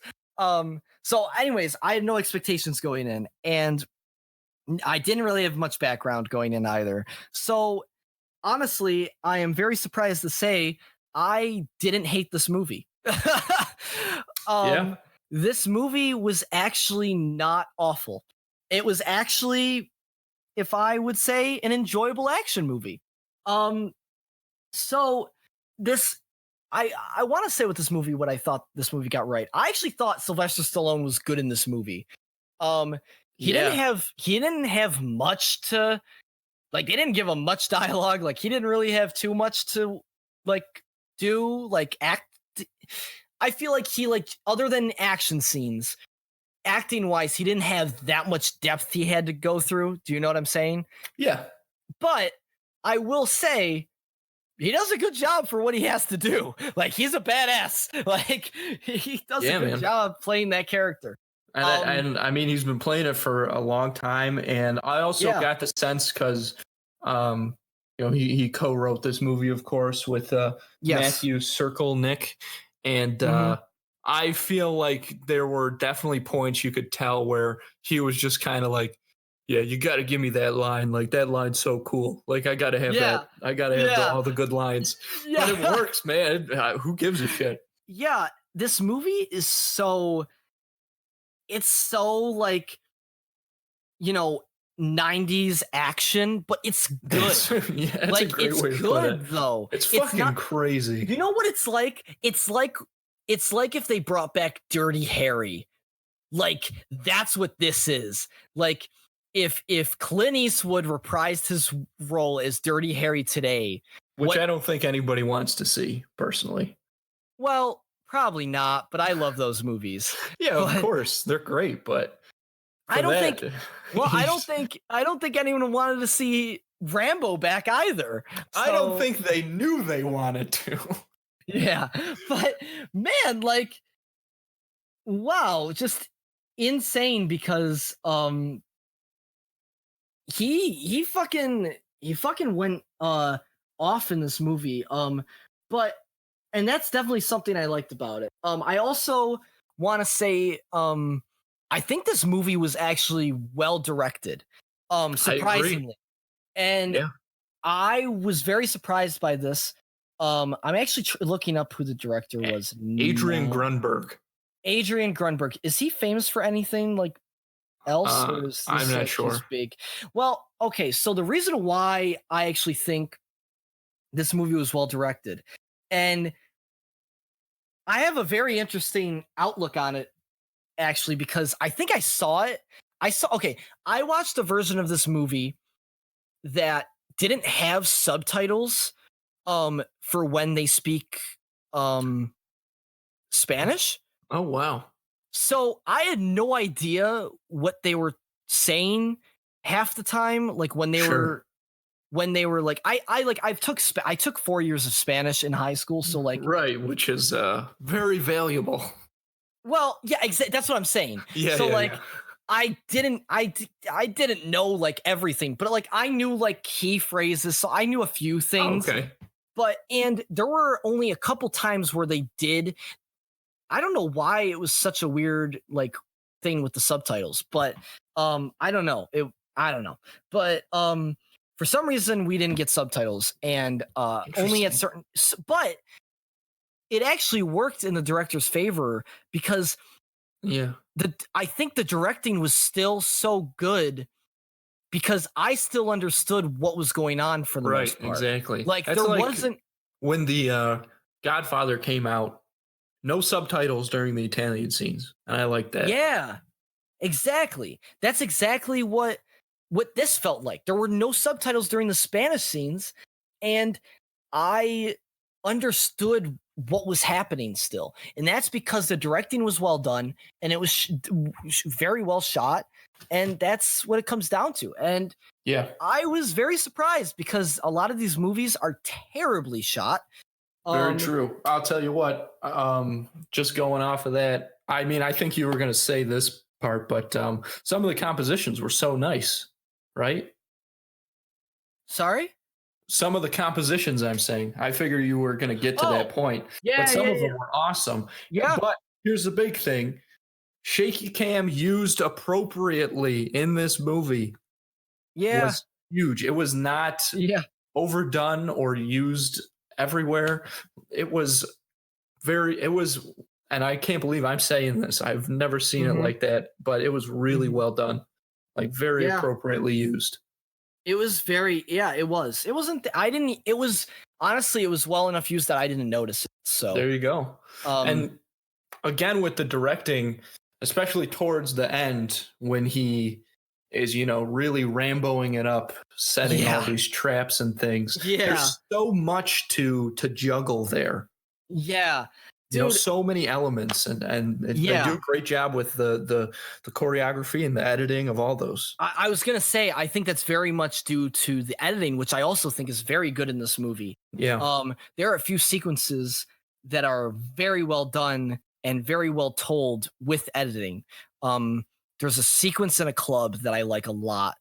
so anyways, I had no expectations going in, and I didn't really have much background going in either. So honestly, I am very surprised to say I didn't hate this movie. This movie was actually not awful. It was actually, if I would say, an enjoyable action movie. So this, I want to say with this movie what I thought this movie got right. I actually thought Sylvester Stallone was good in this movie. He didn't have much to, they didn't give him much dialogue. He didn't really have too much to do, act. I feel like he other than action scenes, acting wise, he didn't have that much depth he had to go through. Do you know what I'm saying? Yeah. But I will say he does a good job for what he has to do. Like, he's a badass. Like, he does a good job playing that character. And I mean, he's been playing it for a long time. And I also got the sense because, he co-wrote this movie, of course, with Matthew Nick. And I feel like there were definitely points you could tell where he was just kind of like, yeah, you got to give me that line. Like, that line's so cool. Like, I got to have that. I got to have all the good lines. But it works, man. Who gives a shit? Yeah, this movie is it's so like, 90s action, but it's good. It's like, a great it's way to good put it. though. It's fucking crazy. You know what it's like? It's like if they brought back Dirty Harry. Like, that's what this is. Like, if Clint Eastwood reprised his role as Dirty Harry today, which I don't think anybody wants to see personally. Well, probably not, but I love those movies. Yeah, of course. They're great, but I don't think anyone wanted to see Rambo back either. So, I don't think they knew they wanted to. Yeah, but man, like, wow, just insane because he fucking went off in this movie. But and that's definitely something I liked about it. I also want to say I think this movie was actually well directed. Surprisingly. And I was very surprised by this. I'm actually looking up who the director was. Adrian Grunberg. Adrian Grunberg. Is he famous for anything like else? Or is this, I'm not sure. Big? Well, okay. So the reason why I actually think this movie was well directed, and I have a very interesting outlook on it, actually, because I think I saw it. I watched a version of this movie that didn't have subtitles for when they speak Spanish. Oh, wow. So I had no idea what they were saying half the time. Like when they were like, I took 4 years of Spanish in high school. So like, right. Which is very valuable. Well, yeah, that's what I'm saying. Yeah. So yeah. I didn't know like everything, but like I knew like key phrases. So I knew a few things. Oh, okay. And there were only a couple times where they did. I don't know why it was such a weird like thing with the subtitles, but I don't know. But for some reason we didn't get subtitles, and only at certain. But it actually worked in the director's favor because I think the directing was still so good because I still understood what was going on for the most part. Exactly. Like That's there wasn't when the Godfather came out. No subtitles during the Italian scenes, and I like that. Yeah, exactly. That's exactly what this felt like. There were no subtitles during the Spanish scenes, and I understood what was happening still. And that's because the directing was well done, and it was very well shot, and that's what it comes down to. And I was very surprised because a lot of these movies are terribly shot. Very true. I'll tell you what, just going off of that, I mean, I think you were going to say this part, but some of the compositions were so nice, right? Sorry? Some of the compositions, I'm saying. I figure you were going to get to that point. Yeah, but some of them were awesome. Yeah. But here's the big thing. Shaky cam used appropriately in this movie was huge. It was not overdone or used everywhere. It was, and I can't believe I'm saying this. I've never seen it like that, but it was really well done. Like very appropriately used. It was it was. It wasn't, honestly, it was well enough used that I didn't notice it. So there you go. And again, with the directing, especially towards the end, when he is, really Ramboing it up, setting all these traps and things. Yeah. There's so much to juggle there. Yeah. Dude, so many elements, and they Yeah. do a great job with the choreography and the editing of all those. I was gonna say I think that's very much due to the editing, which I also think is very good in this movie. Yeah. There are a few sequences that are very well done and very well told with editing. There's a sequence in a club that I like a lot.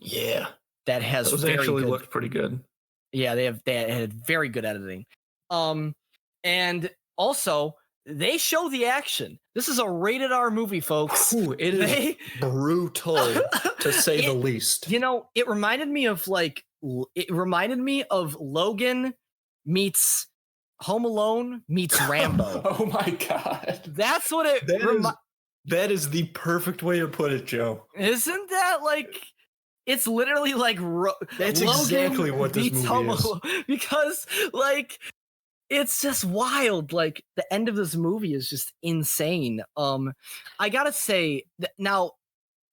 Yeah. That has Those very actually good. looked pretty good. Yeah, they had very good editing. And also they show the action. This is a rated R movie, folks. Ooh, it is brutal to say the least. It reminded me of Logan meets Home Alone meets Rambo. Oh my god. That's what it that is the perfect way to put it, Joe. Isn't that like it's literally like that's Logan exactly what this meets movie Home is. Alone, because like it's just wild. Like the end of this movie is just insane. I gotta say now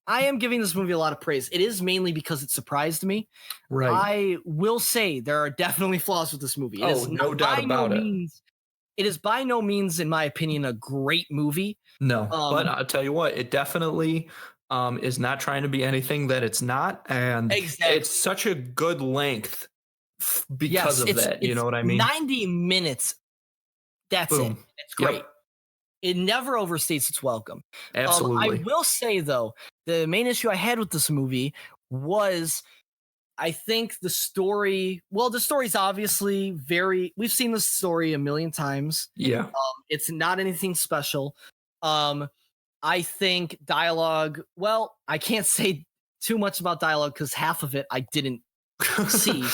I am giving this movie a lot of praise. It is mainly because it surprised me. Right. I will say there are definitely flaws with this movie. It is no doubt about it. It is by no means, in my opinion, a great movie. No, but I'll tell you what, it definitely is not trying to be anything that it's not, and it's such a good length because of that. You know what I mean? 90 minutes. That's Boom. it. It's great. Yep. It never overstates its welcome. Absolutely. I will say though, the main issue I had with this movie was I think the story. Well, the story's obviously we've seen this story a million times. Yeah. It's not anything special. I think dialogue. Well, I can't say too much about dialogue because half of it I didn't see.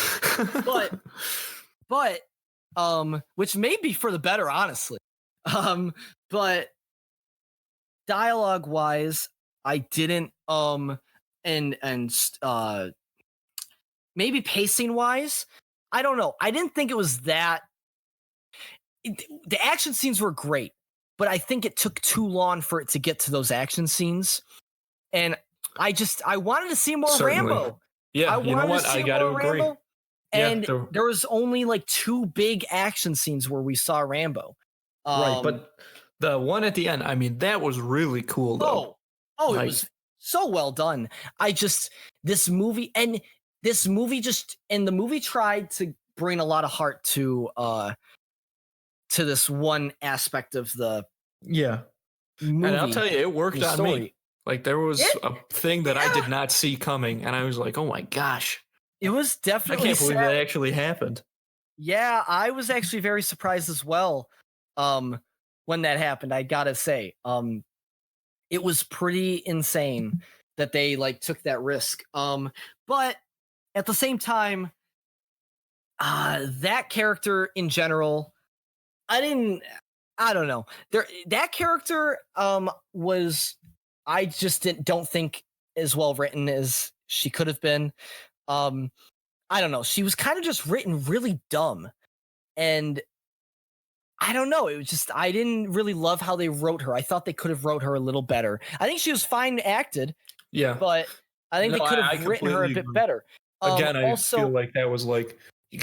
but which may be for the better, honestly. But dialogue wise, I didn't. Maybe pacing wise, I don't know. I didn't think it was that. The action scenes were great, but I think it took too long for it to get to those action scenes. And I wanted to see more Certainly. Rambo. Yeah, you know what? I got to agree. Rambo, and yeah, there was only like 2 big action scenes where we saw Rambo. Right, but the one at the end, I mean, that was really cool, though. It was so well done. This movie tried to bring a lot of heart to this one aspect of the movie. And I'll tell you, it worked on me. Like there was a thing that I did not see coming, and I was like, "Oh my gosh!" It was definitely. I can't believe that actually happened. Yeah, I was actually very surprised as well. When that happened, I gotta say, it was pretty insane that they like took that risk. But at the same time, that character in general, I don't know. That character I just don't think as well written as she could have been. I don't know. She was kind of just written really dumb. And I don't know. It was just, I didn't really love how they wrote her. I thought they could have wrote her a little better. I think she was fine acted. Yeah. But I think they could have written her a bit better. Again, I feel like that was like,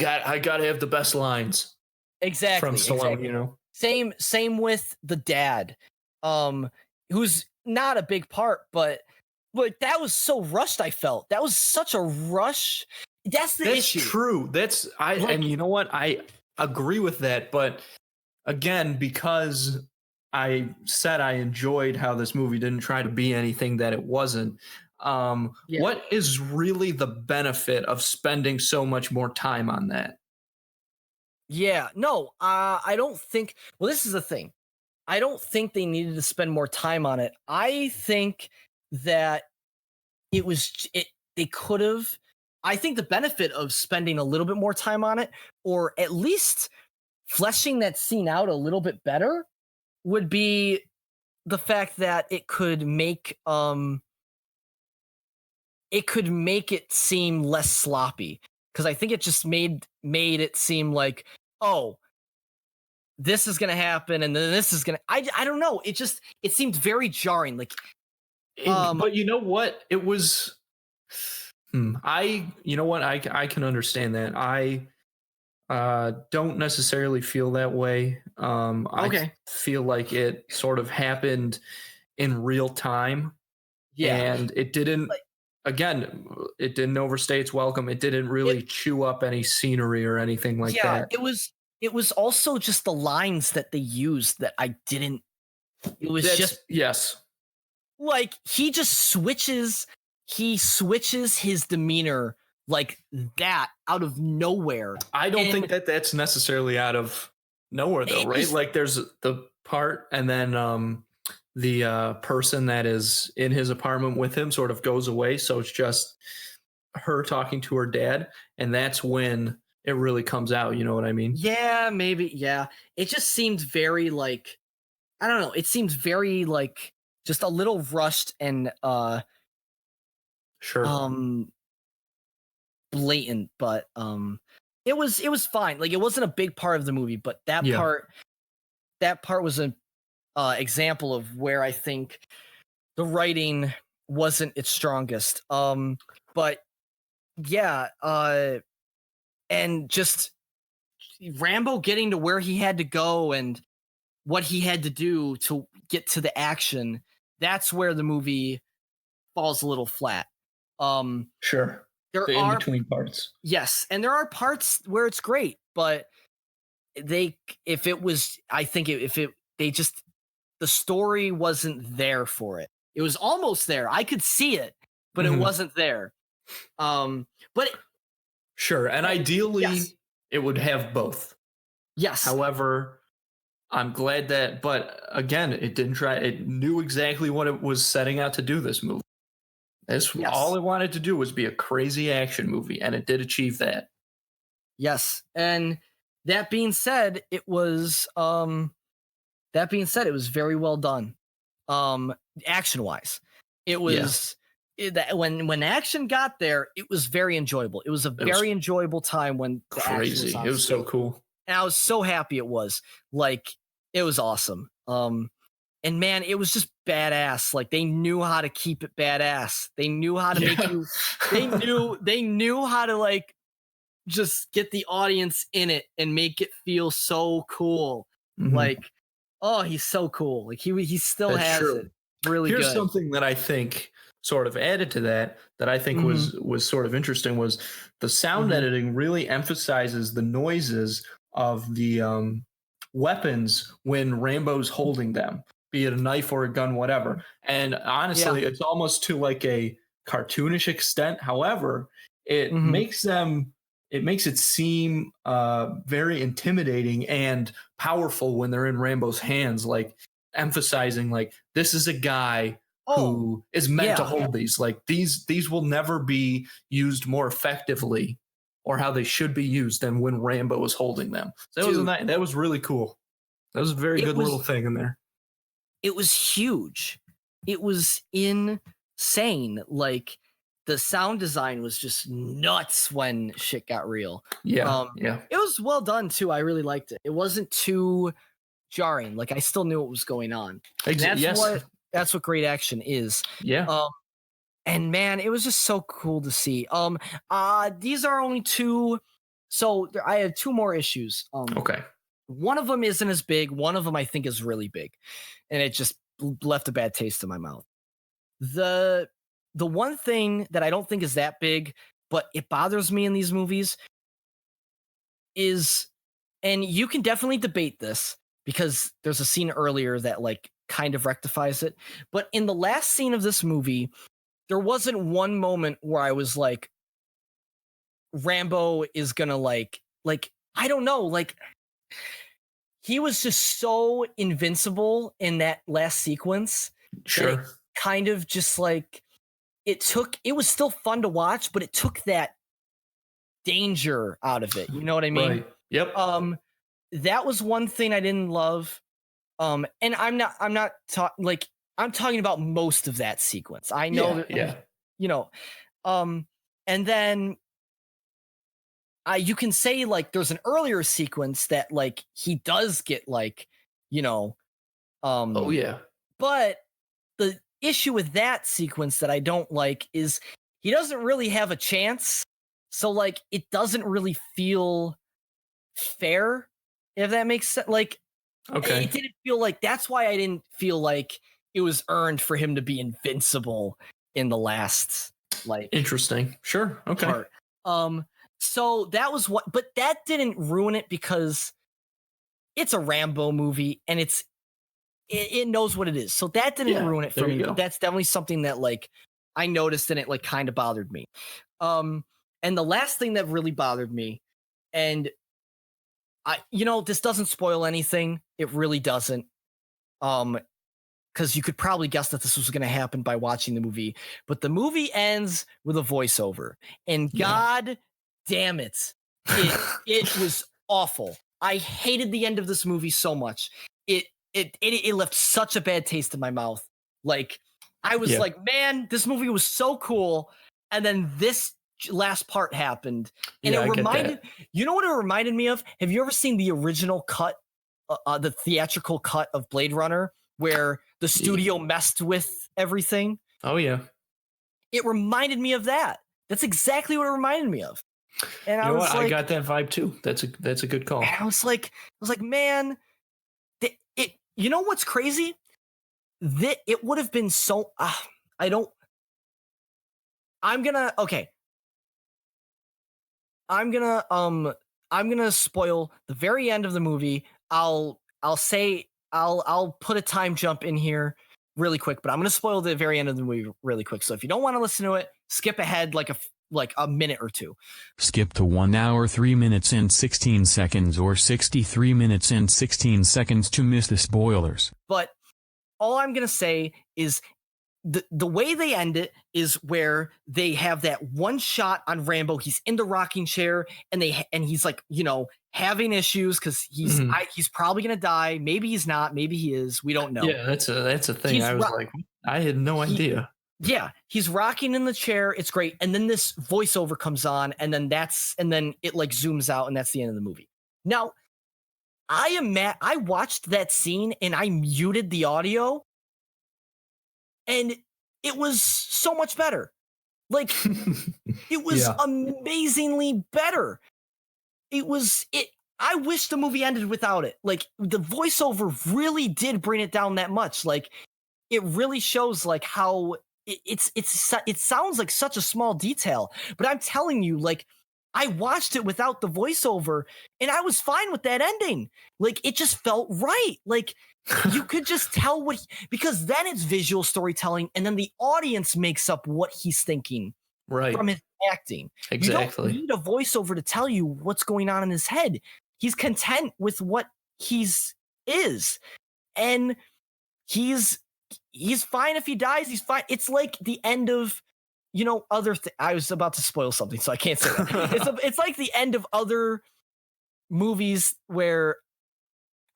I got to have the best lines. Exactly. From Stallone, you know? Same with the dad, who's not a big part, but that was so rushed. I felt that was such a rush. That's the issue. That's true. And you know what? I agree with that. But again, because I said I enjoyed how this movie didn't try to be anything that it wasn't. What is really the benefit of spending so much more time on that? Yeah, no, I don't think. Well, this is the thing. I don't think they needed to spend more time on it. I think that they could have. I think the benefit of spending a little bit more time on it, or at least fleshing that scene out a little bit better, would be the fact that it could make it seem less sloppy. Because I think it just made it seem like, oh, this is gonna happen, and then this is gonna. I don't know. It seemed very jarring. Like, but you know what? It was. You know what? I can understand that. Don't necessarily feel that way. I Okay. feel like it sort of happened in real time, Yeah. and it didn't. Like, Again, it didn't overstay its welcome. It didn't it really chew up any scenery or anything like yeah, that. it was also just the lines that they used that I didn't. It was just Yes. like he switches his demeanor like that out of nowhere. I don't think And that that's necessarily out of nowhere, though, it right? was Like, there's the part, and then the person that is in his apartment with him sort of goes away, so it's just her talking to her dad, and that's when it really comes out. You know what I mean? yeah, maybe yeah. It just seemed very like I don't know, it seems very like just a little rushed and Sure. um blatant, but it was fine. Like it wasn't a big part of the movie, but Yeah. that part was an example of where I think the writing wasn't its strongest. But yeah, and just Rambo getting to where he had to go and what he had to do to get to the action, that's where the movie falls a little flat. Sure. There The in are between parts. yes, and there are parts where it's great, but they if it was I think if it they just the story wasn't there for it. It was almost there. I could see it, but it Mhm. wasn't there. But Sure. And ideally, yes, it would have both. yes, However, I'm glad that, but again, it didn't try. It knew exactly what it was setting out to do. This movie, this yes, all it wanted to do was be a crazy action movie, and it did achieve that. yes. And that being said, it was very well done. Action wise, it was that when action got there, it was very enjoyable. It was a It was very enjoyable time when the action was crazy. on It was so screen. cool. And I was so happy it was. Like it was awesome. And man, it was just badass. Like they knew how to keep it badass. They knew how to make Yeah. you they knew how to like just get the audience in it and make it feel so cool. Mhm. Like, oh, he's so cool. Like he still That's has true. it. Really Here's good. something that I think sort of added to that I think Mhm. was sort of interesting was the sound Mhm. editing really emphasizes the noises of the weapons when Rambo's holding them, be it a knife or a gun, whatever. And honestly, Yeah. it's almost to like a cartoonish extent. However, it Mhm. makes them it makes it seem very intimidating and powerful when they're in Rambo's hands, like emphasizing like this is a guy Oh, who is meant to yeah. hold these. Like these will never be used more effectively or how they should be used than when Rambo was holding them. So Dude, that was really cool. That was a very it good little was thing in there. it was huge. It was insane. Like the sound design was just nuts when shit got real. Yeah, Um, yeah, it was well done too. I really liked it. It wasn't too jarring. Like I still knew what was going on. And yes, that's what great action is. yeah. Um, and man, it was just so cool to see. These are only two. So I have two more issues. Okay, One of them isn't as big. One of them I think is really big, and it just left a bad taste in my mouth. The the one thing that I don't think is that big, but it bothers me in these movies is, and you can definitely debate this because there's a scene earlier that like kind of rectifies it. But in the last scene of this movie, there wasn't one moment where I was like, Rambo is gonna like I don't know, like he was just so invincible in that last sequence that it sure. kind of just like it was still fun to watch, but it took that danger out of it. You know what I mean? Right. Yep. That was one thing I didn't love. And I'm not talking like I'm talking about most of that sequence. I know that Yeah. you know, and then you can say like there's an earlier sequence that like he does get like, you know, Oh yeah. but the issue with that sequence that I don't like is he doesn't really have a chance. So like it doesn't really feel fair, if that makes sense. Like, Okay. it didn't feel like, that's why I didn't feel like it was earned for him to be invincible in the last, like, Interesting. Sure. Okay. part. So that was what, but that didn't ruin it because it's a Rambo movie and it knows what it is. So that didn't ruin it for there me. you go. But that's definitely something that like I noticed and it like kind of bothered me. And the last thing that really bothered me, and this doesn't spoil anything. It really doesn't. Because you could probably guess that this was going to happen by watching the movie. But the movie ends with a voiceover, and God damn it, it was awful. I hated the end of this movie so much. It left such a bad taste in my mouth. Like, I was like, man, this movie was so cool, and then this last part happened, and it reminded you know what it reminded me of? Have you ever seen the original cut, the theatrical cut of Blade Runner, where the studio messed with everything? Oh yeah. It reminded me of that. That's exactly what it reminded me of. And you know what? I got that vibe too. That's a good call. And I was like, man, you know what's crazy? That it would have been so. I'm gonna spoil the very end of the movie. I'll put a time jump in here really quick, but I'm gonna spoil the very end of the movie really quick. So if you don't want to listen to it, skip ahead like a minute or two. Skip to 1 hour 3 minutes and 16 seconds or 63 minutes and 16 seconds to miss the spoilers. But all I'm gonna say is the way they end it is where they have that one shot on Rambo. He's in the rocking chair, and he's like, having issues because he's probably gonna die. Maybe he's not. Maybe he is. We don't know. Yeah, that's a thing. I was like, I had no idea. Yeah, he's rocking in the chair. It's great, and then this voiceover comes on, and then it like zooms out, and that's the end of the movie. Now, I watched that scene and I muted the audio, and it was so much better. Like, it was amazingly better. I wish the movie ended without it. Like, the voiceover really did bring it down that much. Like, it really shows like how it sounds like such a small detail, but I'm telling you, like, I watched it without the voiceover and I was fine with that ending. Like, it just felt right. Like, you could just tell because then it's visual storytelling, and then the audience makes up what he's thinking from his acting. Exactly. You don't need a voiceover to tell you what's going on in his head. He's content with what is, and he's fine if he dies. He's fine. It's like the end of, I was about to spoil something, so I can't say that. It's like the end of other movies where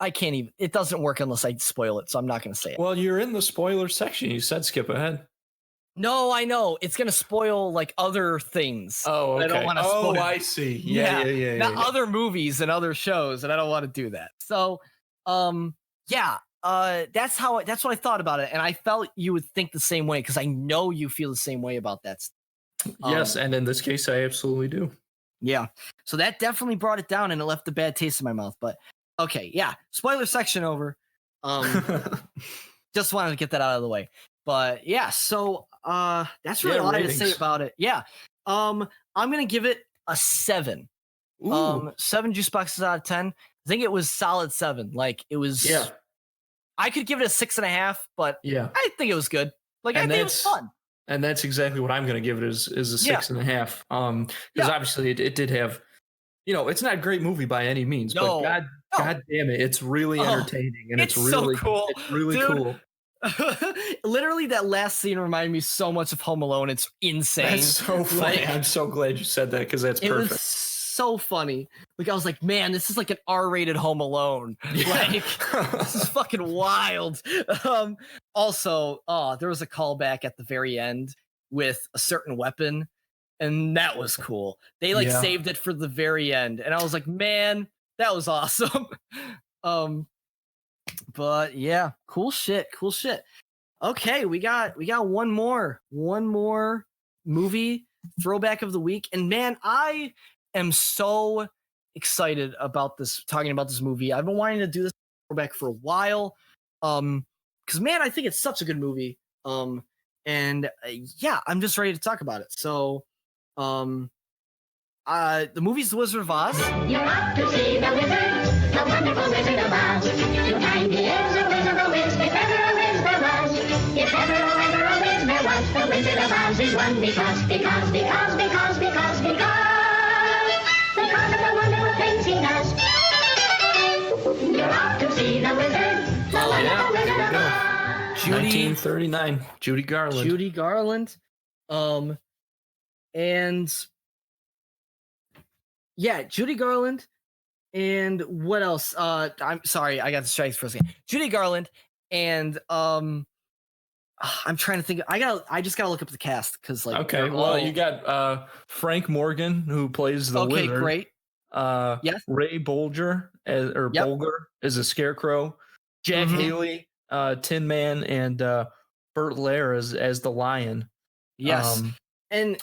I can't even. It doesn't work unless I spoil it, so I'm not going to say it. Well, you're in the spoiler section. You said skip ahead. No, I know it's going to spoil like other things. Oh, okay. I don't want to spoil. I see. Yeah. Not other movies and other shows, and I don't want to do that. So, that's what I thought about it, and I felt you would think the same way because I know you feel the same way about that. Yes, and in this case, I absolutely do. Yeah, so that definitely brought it down, and it left a bad taste in my mouth. But okay, yeah, spoiler section over. Just wanted to get that out of the way. But yeah, so that's really all I had to say about it. Yeah, I'm gonna give it a 7. 7 juice boxes out of 10. I think it was solid 7. Like, it was. Yeah. I could give it a 6.5, but I think it was good. Like, I think it was fun. And that's exactly what I'm going to give it is a 6.5. Because obviously it did have, it's not a great movie by any means, but God damn it, it's really entertaining, and it's really so cool. It's really cool. Literally, that last scene reminded me so much of Home Alone. It's insane. That's so funny. I'm so glad you said that because that's perfect. It was so funny. Like, I was like, man, this is like an R-rated Home Alone. Like, this is fucking wild. Also, there was a callback at the very end with a certain weapon, and that was cool. They saved it for the very end, and I was like, man, that was awesome. But yeah, cool shit. Okay, we got one more movie throwback of the week, and man, I am so excited about talking about this movie. I've been wanting to do this throwback for a while. Because man, I think it's such a good movie. Yeah, I'm just ready to talk about it. So, the movie's The Wizard of Oz. You're off to see the wizard, the wonderful Wizard of Oz. To find he is a wizard, a whiz, if ever a whiz there was. If ever a whiz there was, the Wizard of Oz is one because of the wonderful things he does. You're off to see the wizard, the wonderful Wizard of Oz. 1939, Judy Garland. Judy Garland. And yeah, Judy Garland. And what else? I'm sorry, I got distracted for a second. Judy Garland and I'm trying to think. I just gotta look up the cast because okay. Well, you got Frank Morgan who plays the wizard. Okay, great. Yes. Ray Bolger Bolger is a scarecrow. Jack Haley, Tin Man, and Burt Lair as the lion. Yes. And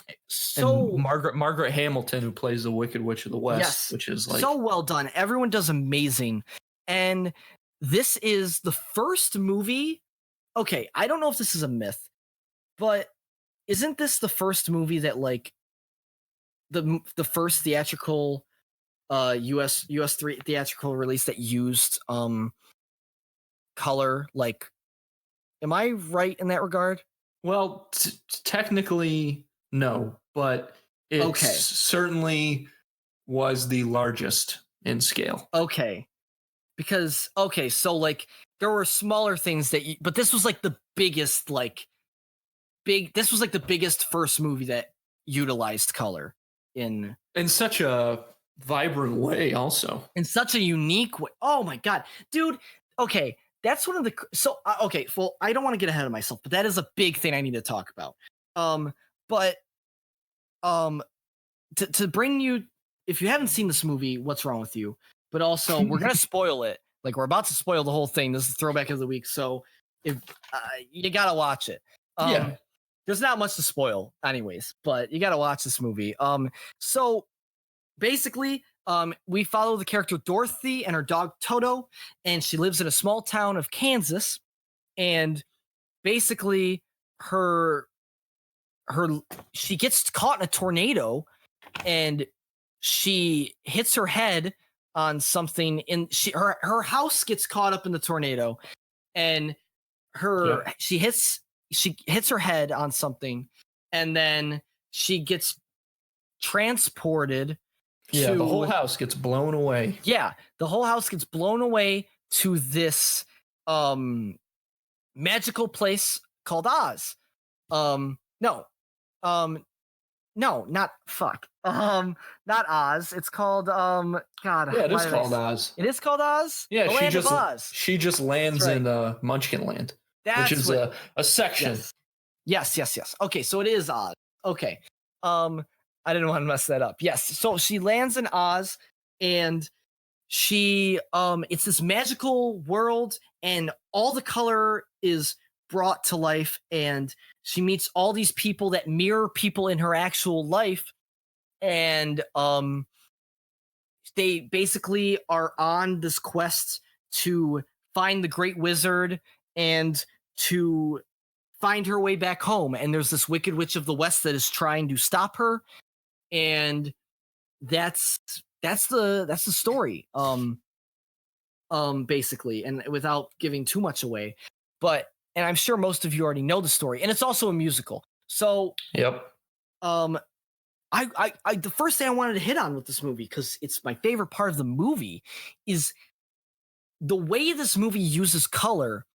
Margaret Hamilton, who plays the Wicked Witch of the West, which is like so well done. Everyone does amazing. And this is the first movie. Okay, I don't know if this is a myth, but isn't this the first movie that like the first theatrical US 3 theatrical release that used color? Like, am I right in that regard? Well, technically no, but it certainly was the largest in scale. Okay. Because so like there were smaller things but this was like the biggest this was like the biggest first movie that utilized color in such a vibrant way, also in such a unique way. Oh my god, dude. Okay, that's one of the well, I don't want to get ahead of myself, but that is a big thing I need to talk about. To bring you, if you haven't seen this movie, what's wrong with you? But also, we're gonna spoil it. Like, we're about to spoil the whole thing. This is throwback of the week, so if you gotta watch it. There's not much to spoil, anyways, but you gotta watch this movie. So basically, we follow the character Dorothy and her dog Toto, and she lives in a small town of Kansas. And basically, she gets caught in a tornado, and she hits her head on something. Her house gets caught up in the tornado, and she hits her head on something, and then she gets transported. The whole house gets blown away. Yeah, the whole house gets blown away to this magical place called Oz. Not Oz. It's called God. Yeah, it is called Oz. It is called Oz. Yeah, the land of Oz. She just lands in Munchkin Land, which is a section. Yes. Okay, so it is Oz. Okay. I didn't want to mess that up. Yes. So she lands in Oz, and she it's this magical world, and all the color is brought to life, and she meets all these people that mirror people in her actual life, and they basically are on this quest to find the Great Wizard and to find her way back home. And there's this Wicked Witch of the West that is trying to stop her, and that's the story, basically, and without giving too much away. And I'm sure most of you already know the story, and it's also a musical. So, yep. The first thing I wanted to hit on with this movie, because it's my favorite part of the movie, is the way this movie uses color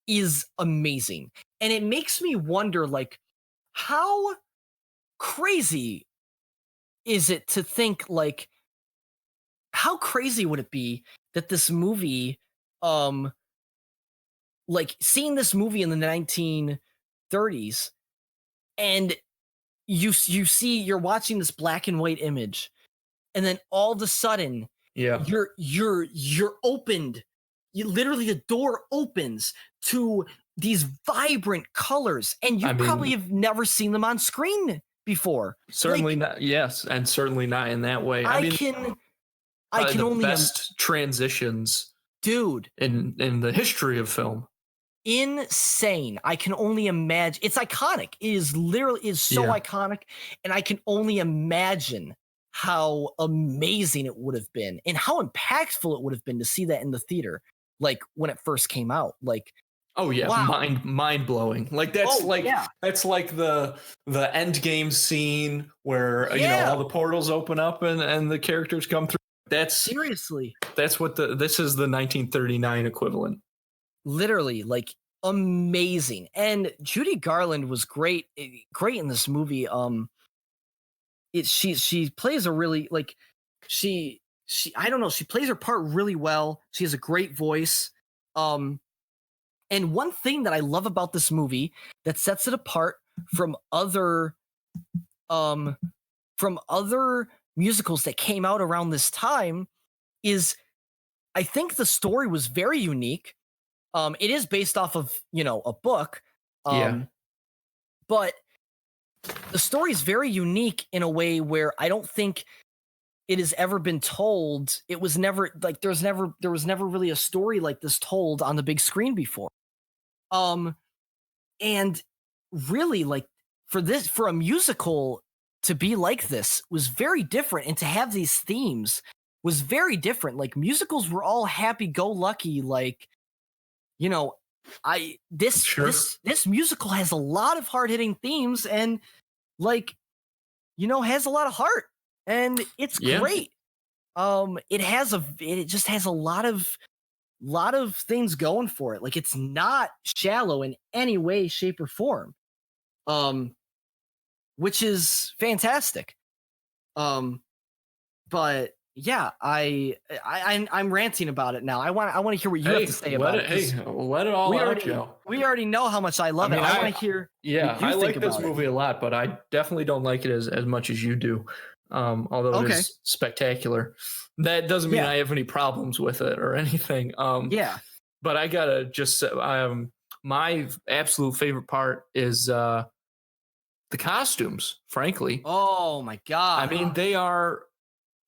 is amazing, and it makes me wonder, like, how crazy is it to think, like, how crazy would it be that this movie, like, seeing this movie in the 1930s, and you're watching this black and white image, and then all of a sudden, you're opened. Literally, the door opens to these vibrant colors, and probably have never seen them on screen before. Certainly not. Yes, and certainly not in that way. I Probably can the only best transitions dude, in the history of film. insane. I can only imagine. It's iconic. It is literally is so Yeah. iconic, and I can only imagine how amazing it would have been and how impactful it would have been to see that in the theater, like when it first came out. Like, Oh yeah, wow. mind blowing. Like that's Yeah. that's like the end game scene where Yeah. all the portals open up and the characters come through. Seriously. That's what this is the 1939 equivalent. Literally, like, amazing. And Judy Garland was great in this movie. She plays a really, like, she I don't know, she plays her part really well. She has a great voice. And one thing that I love about this movie that sets it apart from other musicals that came out around this time is, I think the story was very unique. It is based off of, a book. Yeah. But the story is very unique in a way where I don't think it has ever been told. It was never like there was never really a story like this told on the big screen before. And really, like, for a musical to be like this was very different, and to have these themes was very different. Like, musicals were all happy-go-lucky, like, this musical has a lot of hard-hitting themes and, like, has a lot of heart, and it's great. It just has a lot of things going for it. Like, it's not shallow in any way, shape, or form. Which is fantastic. But yeah, I'm ranting about it now. I want to hear what you have to say about it. Let it all out, Joe. We already know how much I love it. I want to hear. Yeah, what you I think like this about it. movie a lot, but I definitely don't like it as much as you do. Although it is spectacular. That doesn't mean I have any problems with it or anything. Yeah. But I gotta just say, my absolute favorite part is the costumes. Frankly, Oh my god! I mean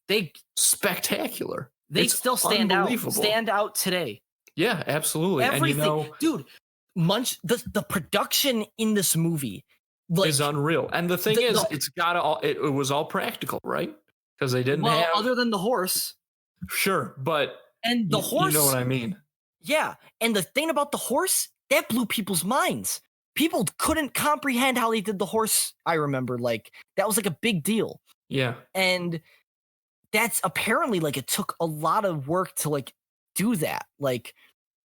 they spectacular. They It's still stand out today. Yeah, absolutely. Everything, And dude. The production in this movie, like, is unreal. And the thing is, it was all practical, right? Because they didn't have, other than the horse. Sure, but And the horse, you know what I mean? Yeah, and the thing about the horse, that blew people's minds. People couldn't comprehend how they did the horse. I remember, like, that was like a big deal. Yeah. And that's apparently, like, it took a lot of work to, like, do that, like,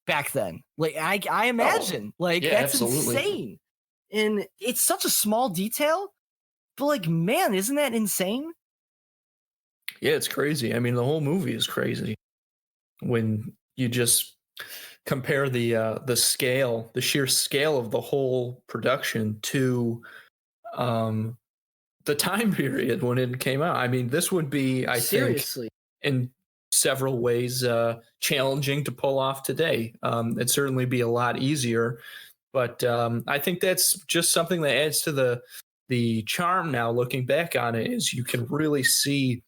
back then. Like, I imagine, that's absolutely insane. And it's such a small detail, but, like, man, isn't that insane? Yeah, it's crazy. I mean, the whole movie is crazy when you just compare the scale, the sheer scale of the whole production to the time period when it came out. I mean, this would be, I think, in several ways challenging to pull off today. It'd certainly be a lot easier, but I think that's just something that adds to the charm now. Looking back on it, is you can really see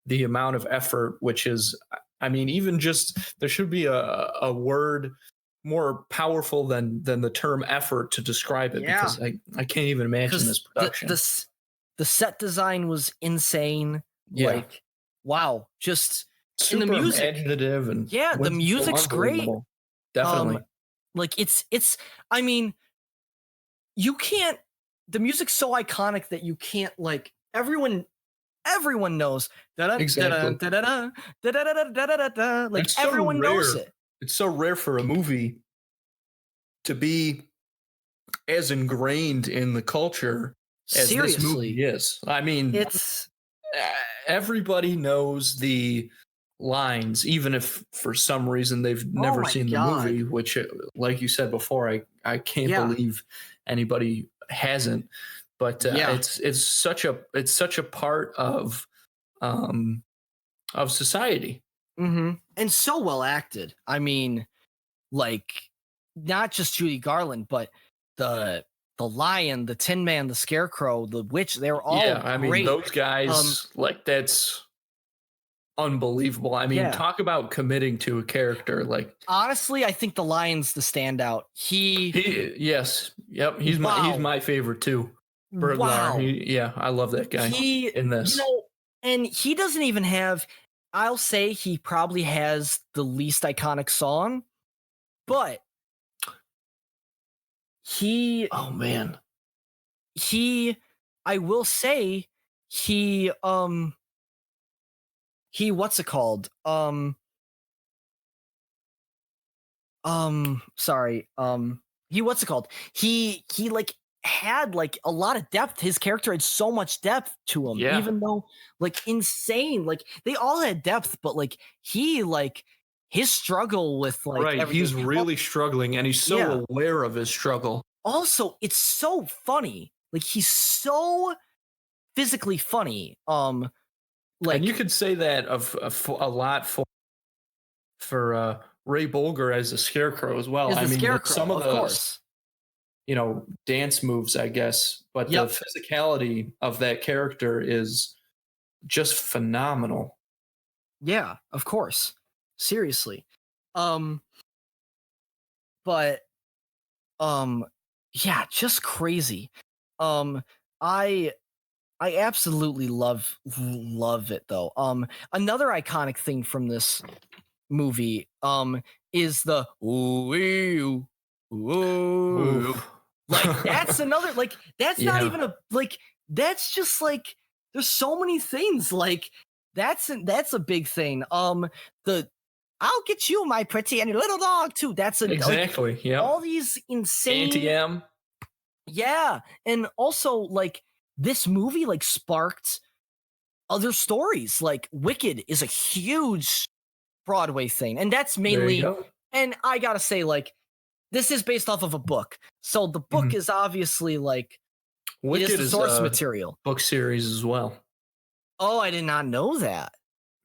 the amount of effort, which is, I mean, even just, there should be a word more powerful than the term effort to describe it, because I can't even imagine this production. The set design was insane. Yeah. Like, wow, just super in the music, imaginative, and the music's great. Definitely. Like, it's I mean, you can't, the music's so iconic that you can't, like, everyone knows like, everyone knows it. It's so rare for a movie to be as ingrained in the culture as this movie is. I mean, it's everybody knows the lines, even if for some reason they've never seen the movie, which, like you said before, I can't believe anybody hasn't. But it's such a part of society. Mm-hmm. And so well acted. I mean, like, not just Judy Garland, but the Lion, the Tin Man, the Scarecrow, the Witch, they're all I mean, great. those guys, like, that's unbelievable. I mean, Yeah. talk about committing to a character. Like, honestly, I think the Lion's the standout. yes, yep, he's Wow. my favorite too. Berglar. Wow. Yeah, I love that guy in this. And he doesn't even have. I'll say he probably has the least iconic song, but oh man, I will say he what's it called? Sorry. He what's it called? He like had like a lot of depth. His character had so much depth to him, Yeah. even though like insane. Like they all had depth, but like he like his struggle with like right. everything. He's really struggling, and he's so aware of his struggle. Also, it's so funny. Like he's so physically funny. Like, and you could say that of a lot for Ray Bolger as a Scarecrow as well. I mean, some of course. Dance moves, I guess, but the physicality of that character is just phenomenal. Yeah, of course. Seriously. But yeah, just crazy. I absolutely love it though. Another iconic thing from this movie is the ooh, ooh. Like that's another like that's not even a like that's just like there's so many things like that's a big thing. The I'll get you, my pretty, and your little dog too. That's exactly like, all these insane Anti-M. Yeah, and also like this movie like sparked other stories. Like Wicked is a huge Broadway thing, and that's mainly. And I gotta say, like this is based off of a book, so the book is obviously like Wicked it is the source material. Book series as well. Oh, I did not know that.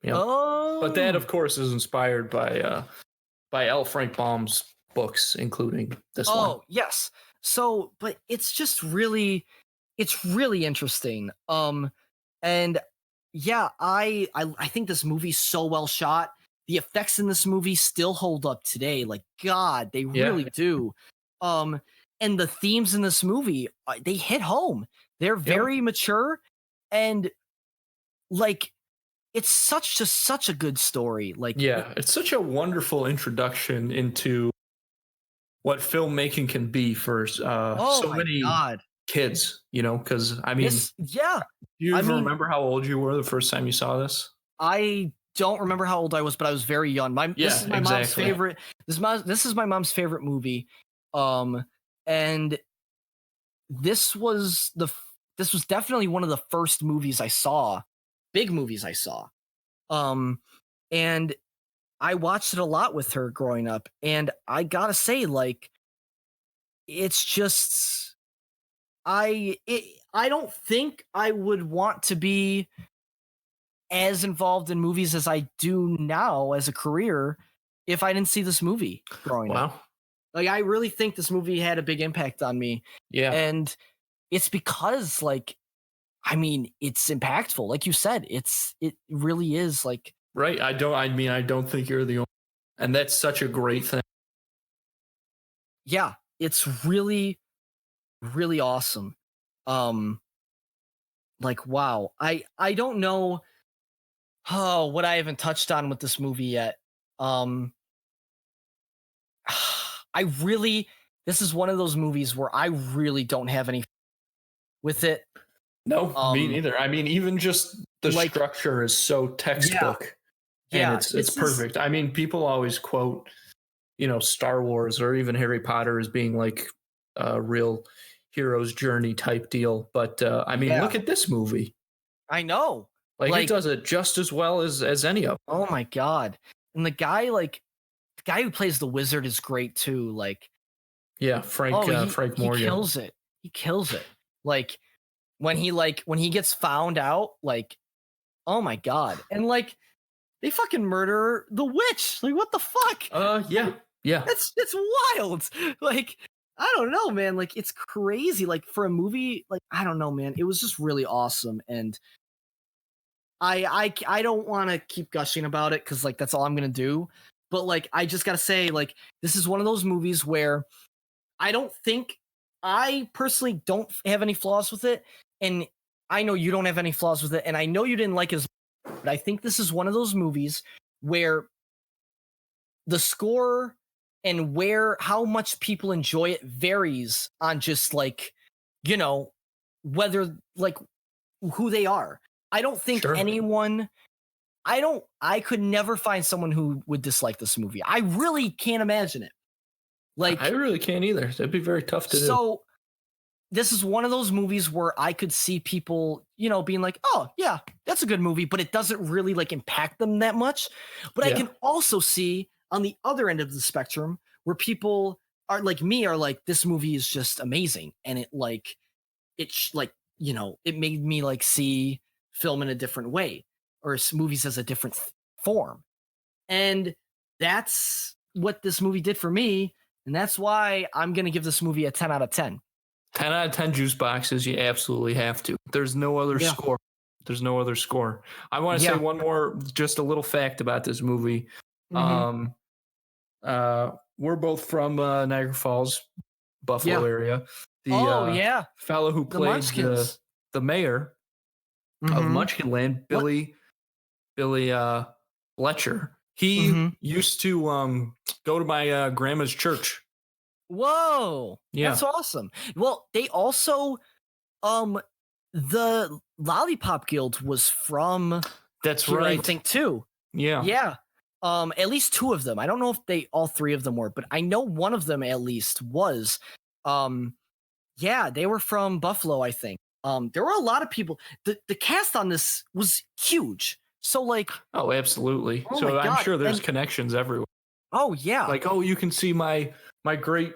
Yep. Oh, but that, of course, is inspired by L. Frank Baum's books, including this one. Oh, yes. So, but it's just really, it's really interesting. And yeah, I think this movie's so well shot. The effects in this movie still hold up today. Like, God, they really do. And the themes in this movie, they hit home. They're very mature, and like, it's such a good story. Like, it's such a wonderful introduction into what filmmaking can be for so many kids. Because I mean, you remember how old you were the first time you saw this? I don't remember how old I was, but I was very young. This is my mom's favorite. This is my mom's favorite movie. And this was definitely one of the first movies I saw, big movies I saw. And I watched it a lot with her growing up, and I gotta say, like, it's just I don't think I would want to be as involved in movies as I do now as a career if I didn't see this movie growing up. Like, I really think this movie had a big impact on me. Yeah. And it's because, like, I mean, it's impactful. Like you said, it really is like. Right. I don't think you're the only, and that's such a great thing. Yeah, it's really, really awesome. Like, wow. I don't know what I haven't touched on with this movie yet. This is one of those movies where I really don't have any with it. No, me neither. I mean, even just the structure is so textbook. Yeah, and it's perfect. I mean, people always quote, Star Wars or even Harry Potter as being like a real hero's journey type deal. But I mean, look at this movie. I know. Like it does it just as well as any of them. Oh my God. And the guy who plays the wizard is great too. Like, yeah, Frank Morgan. He kills it. Like when he gets found out, like, oh my God. And like they fucking murder the witch. Like, what the fuck? Yeah. It's wild. Like, I don't know, man. Like, it's crazy. Like, for a movie, like, I don't know, man. It was just really awesome. And I don't want to keep gushing about it because like that's all I'm gonna do. But like I just gotta say, like, this is one of those movies where I personally don't have any flaws with it, and I know you don't have any flaws with it, and I know you didn't like it, but I think this is one of those movies where the score and how much people enjoy it varies on just like, you know, whether like who they are. I don't think anyone I could never find someone who would dislike this movie. I really can't imagine it. Like, I really can't either. That'd be very tough to do. So this is one of those movies where I could see people, you know, being like, "Oh, yeah, that's a good movie," but it doesn't really like impact them that much. But I can also see on the other end of the spectrum where people are like me are like, "This movie is just amazing," and it you know, it made me like see film in a different way or movies as a different form. And that's what this movie did for me. And that's why I'm going to give this movie a 10 out of 10. 10 out of 10 juice boxes. You absolutely have to. There's no other score. There's no other score. I want to say one more, just a little fact about this movie. We're both from Niagara Falls, Buffalo area. The fellow who played the mayor of Munchkinland, Billy Fletcher. He used to go to my grandma's church. Whoa. Yeah. That's awesome. Well, they also the Lollipop Guild was from here, I think too. Yeah. Yeah. At least two of them. I don't know if all three of them were, but I know one of them at least was. They were from Buffalo, I think. There were a lot of people. The cast on this was huge. So like, oh, absolutely. So I'm sure there's connections everywhere. Oh yeah. Like, oh, you can see my great,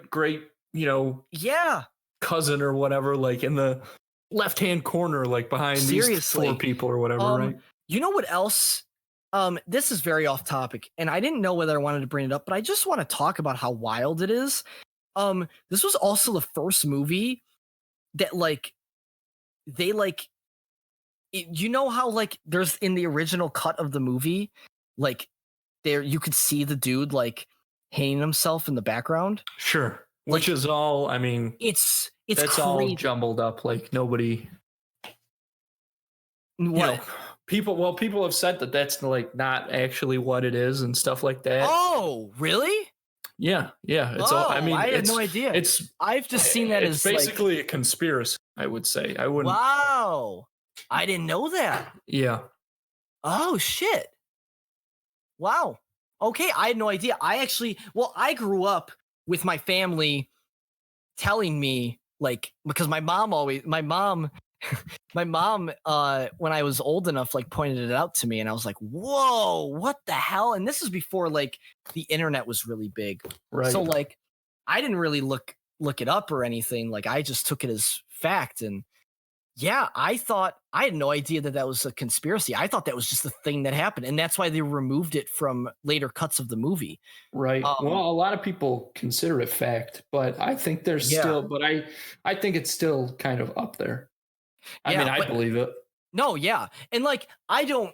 you know, cousin or whatever, like in the left-hand corner, like behind these four people or whatever, right? You know what else? This is very off topic, and I didn't know whether I wanted to bring it up, but I just want to talk about how wild it is. This was also the first movie that like they like you know how like there's in the original cut of the movie, like there you could see the dude like hanging himself in the background. Sure. Which is all, I mean, it's that's crazy. All jumbled up. Like nobody, people have said that that's like not actually what it is and stuff like that. Oh, really? Yeah. It's all, I mean, I had no idea. I've just seen that as basically like a conspiracy, I would say. I wouldn't. Wow. I didn't know that. Yeah. Oh shit. Wow. Okay, I had no idea. I grew up with my family telling me like because my mom when I was old enough like pointed it out to me and I was like, "Whoa, what the hell?" And this is before like the internet was really big. Right. So like I didn't really look it up or anything. Like I just took it as fact and yeah, I had no idea that was a conspiracy. I thought that was just a thing that happened. And that's why they removed it from later cuts of the movie. Right. Well, a lot of people consider it fact, but I think there's still, but I think it's still kind of up there. I mean, I believe it. No, yeah. And like, I didn't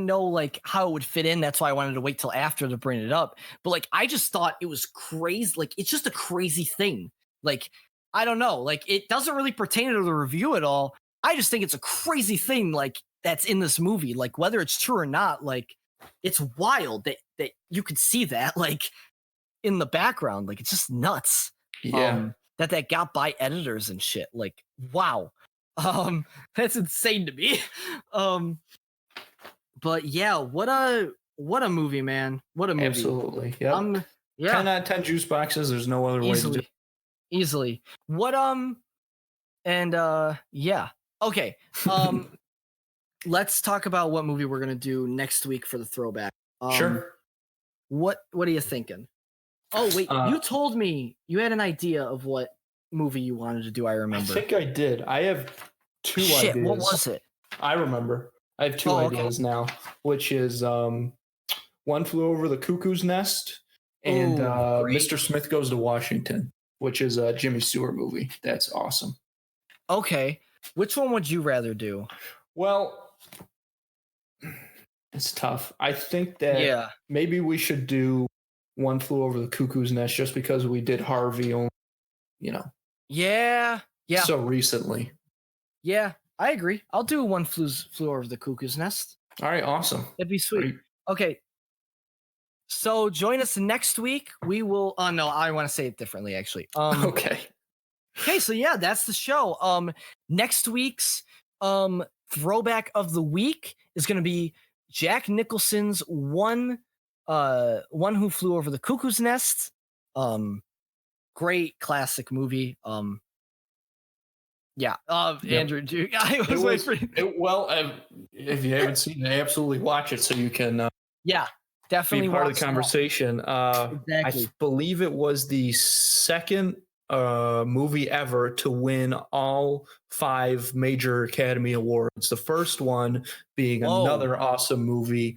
know like how it would fit in. That's why I wanted to wait till after to bring it up. But like, I just thought it was crazy. Like, it's just a crazy thing. Like, I don't know. Like, it doesn't really pertain to the review at all. I just think it's a crazy thing, like, that's in this movie. Like, whether it's true or not, like, it's wild that you could see that, like, in the background. Like, it's just nuts. Yeah. That got by editors and shit. Like, wow. That's insane to me. But yeah, what a movie, man. What a movie. Absolutely. Yep. 10 out of 10 juice boxes. There's no other way to do it. Easily. What yeah. Okay. Let's talk about what movie we're gonna do next week for the throwback. Sure. What are you thinking? Oh wait, you told me you had an idea of what movie you wanted to do. I remember. I think I did. I have two ideas. What was it? I remember. I have two ideas now, which is One Flew Over the Cuckoo's Nest and Mr. Smith Goes to Washington, which is a Jimmy Stewart movie. That's awesome. Okay. Which one would you rather do? Well, it's tough. I think that maybe we should do One Flew Over the Cuckoo's Nest just because we did Harvey only, Yeah. so recently. Yeah, I agree. I'll do One Flew Over the Cuckoo's Nest. All right, awesome. That'd be sweet. Okay. So join us next week. We will. Oh no, I want to say it differently. Actually. Okay. Okay. So yeah, that's the show. Next week's throwback of the week is going to be Jack Nicholson's One Who Flew Over the Cuckoo's Nest. Great classic movie. Yeah. Andrew, I was waiting for you. Well, if you haven't seen it, absolutely watch it so you can. Definitely be part of the conversation. Exactly. I believe it was the second movie ever to win all 5 major Academy Awards. The first one being another awesome movie,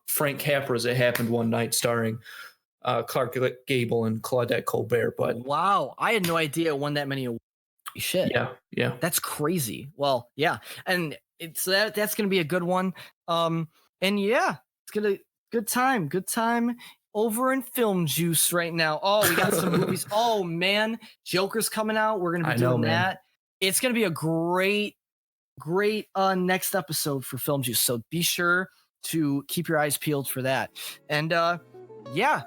Frank Capra's It Happened One Night, starring Clark Gable and Claudette Colbert. But wow, I had no idea it won that many awards. Shit. Yeah. That's crazy. Well, yeah, and it's that's gonna be a good one. And yeah, it's gonna good time over in Film Juice right now. Oh, we got some movies. Oh man, Joker's coming out. We're gonna be doing that. It's gonna be a great next episode for Film Juice. So be sure to keep your eyes peeled for that. And yeah,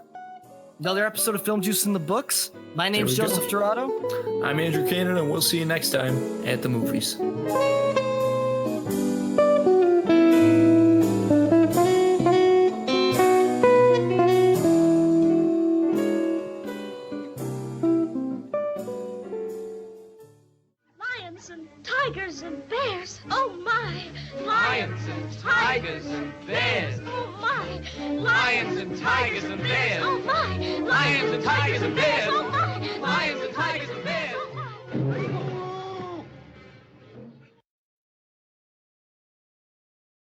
another episode of Film Juice in the books. My name's Joseph Dorado. I'm Andrew Cannon, and we'll see you next time at the movies. Lions and tigers and bears. Oh my! Lions and tigers and bears. Oh my! Lions and tigers and bears. Oh my! Lions and tigers and bears. Oh my! Lions and tigers and bears.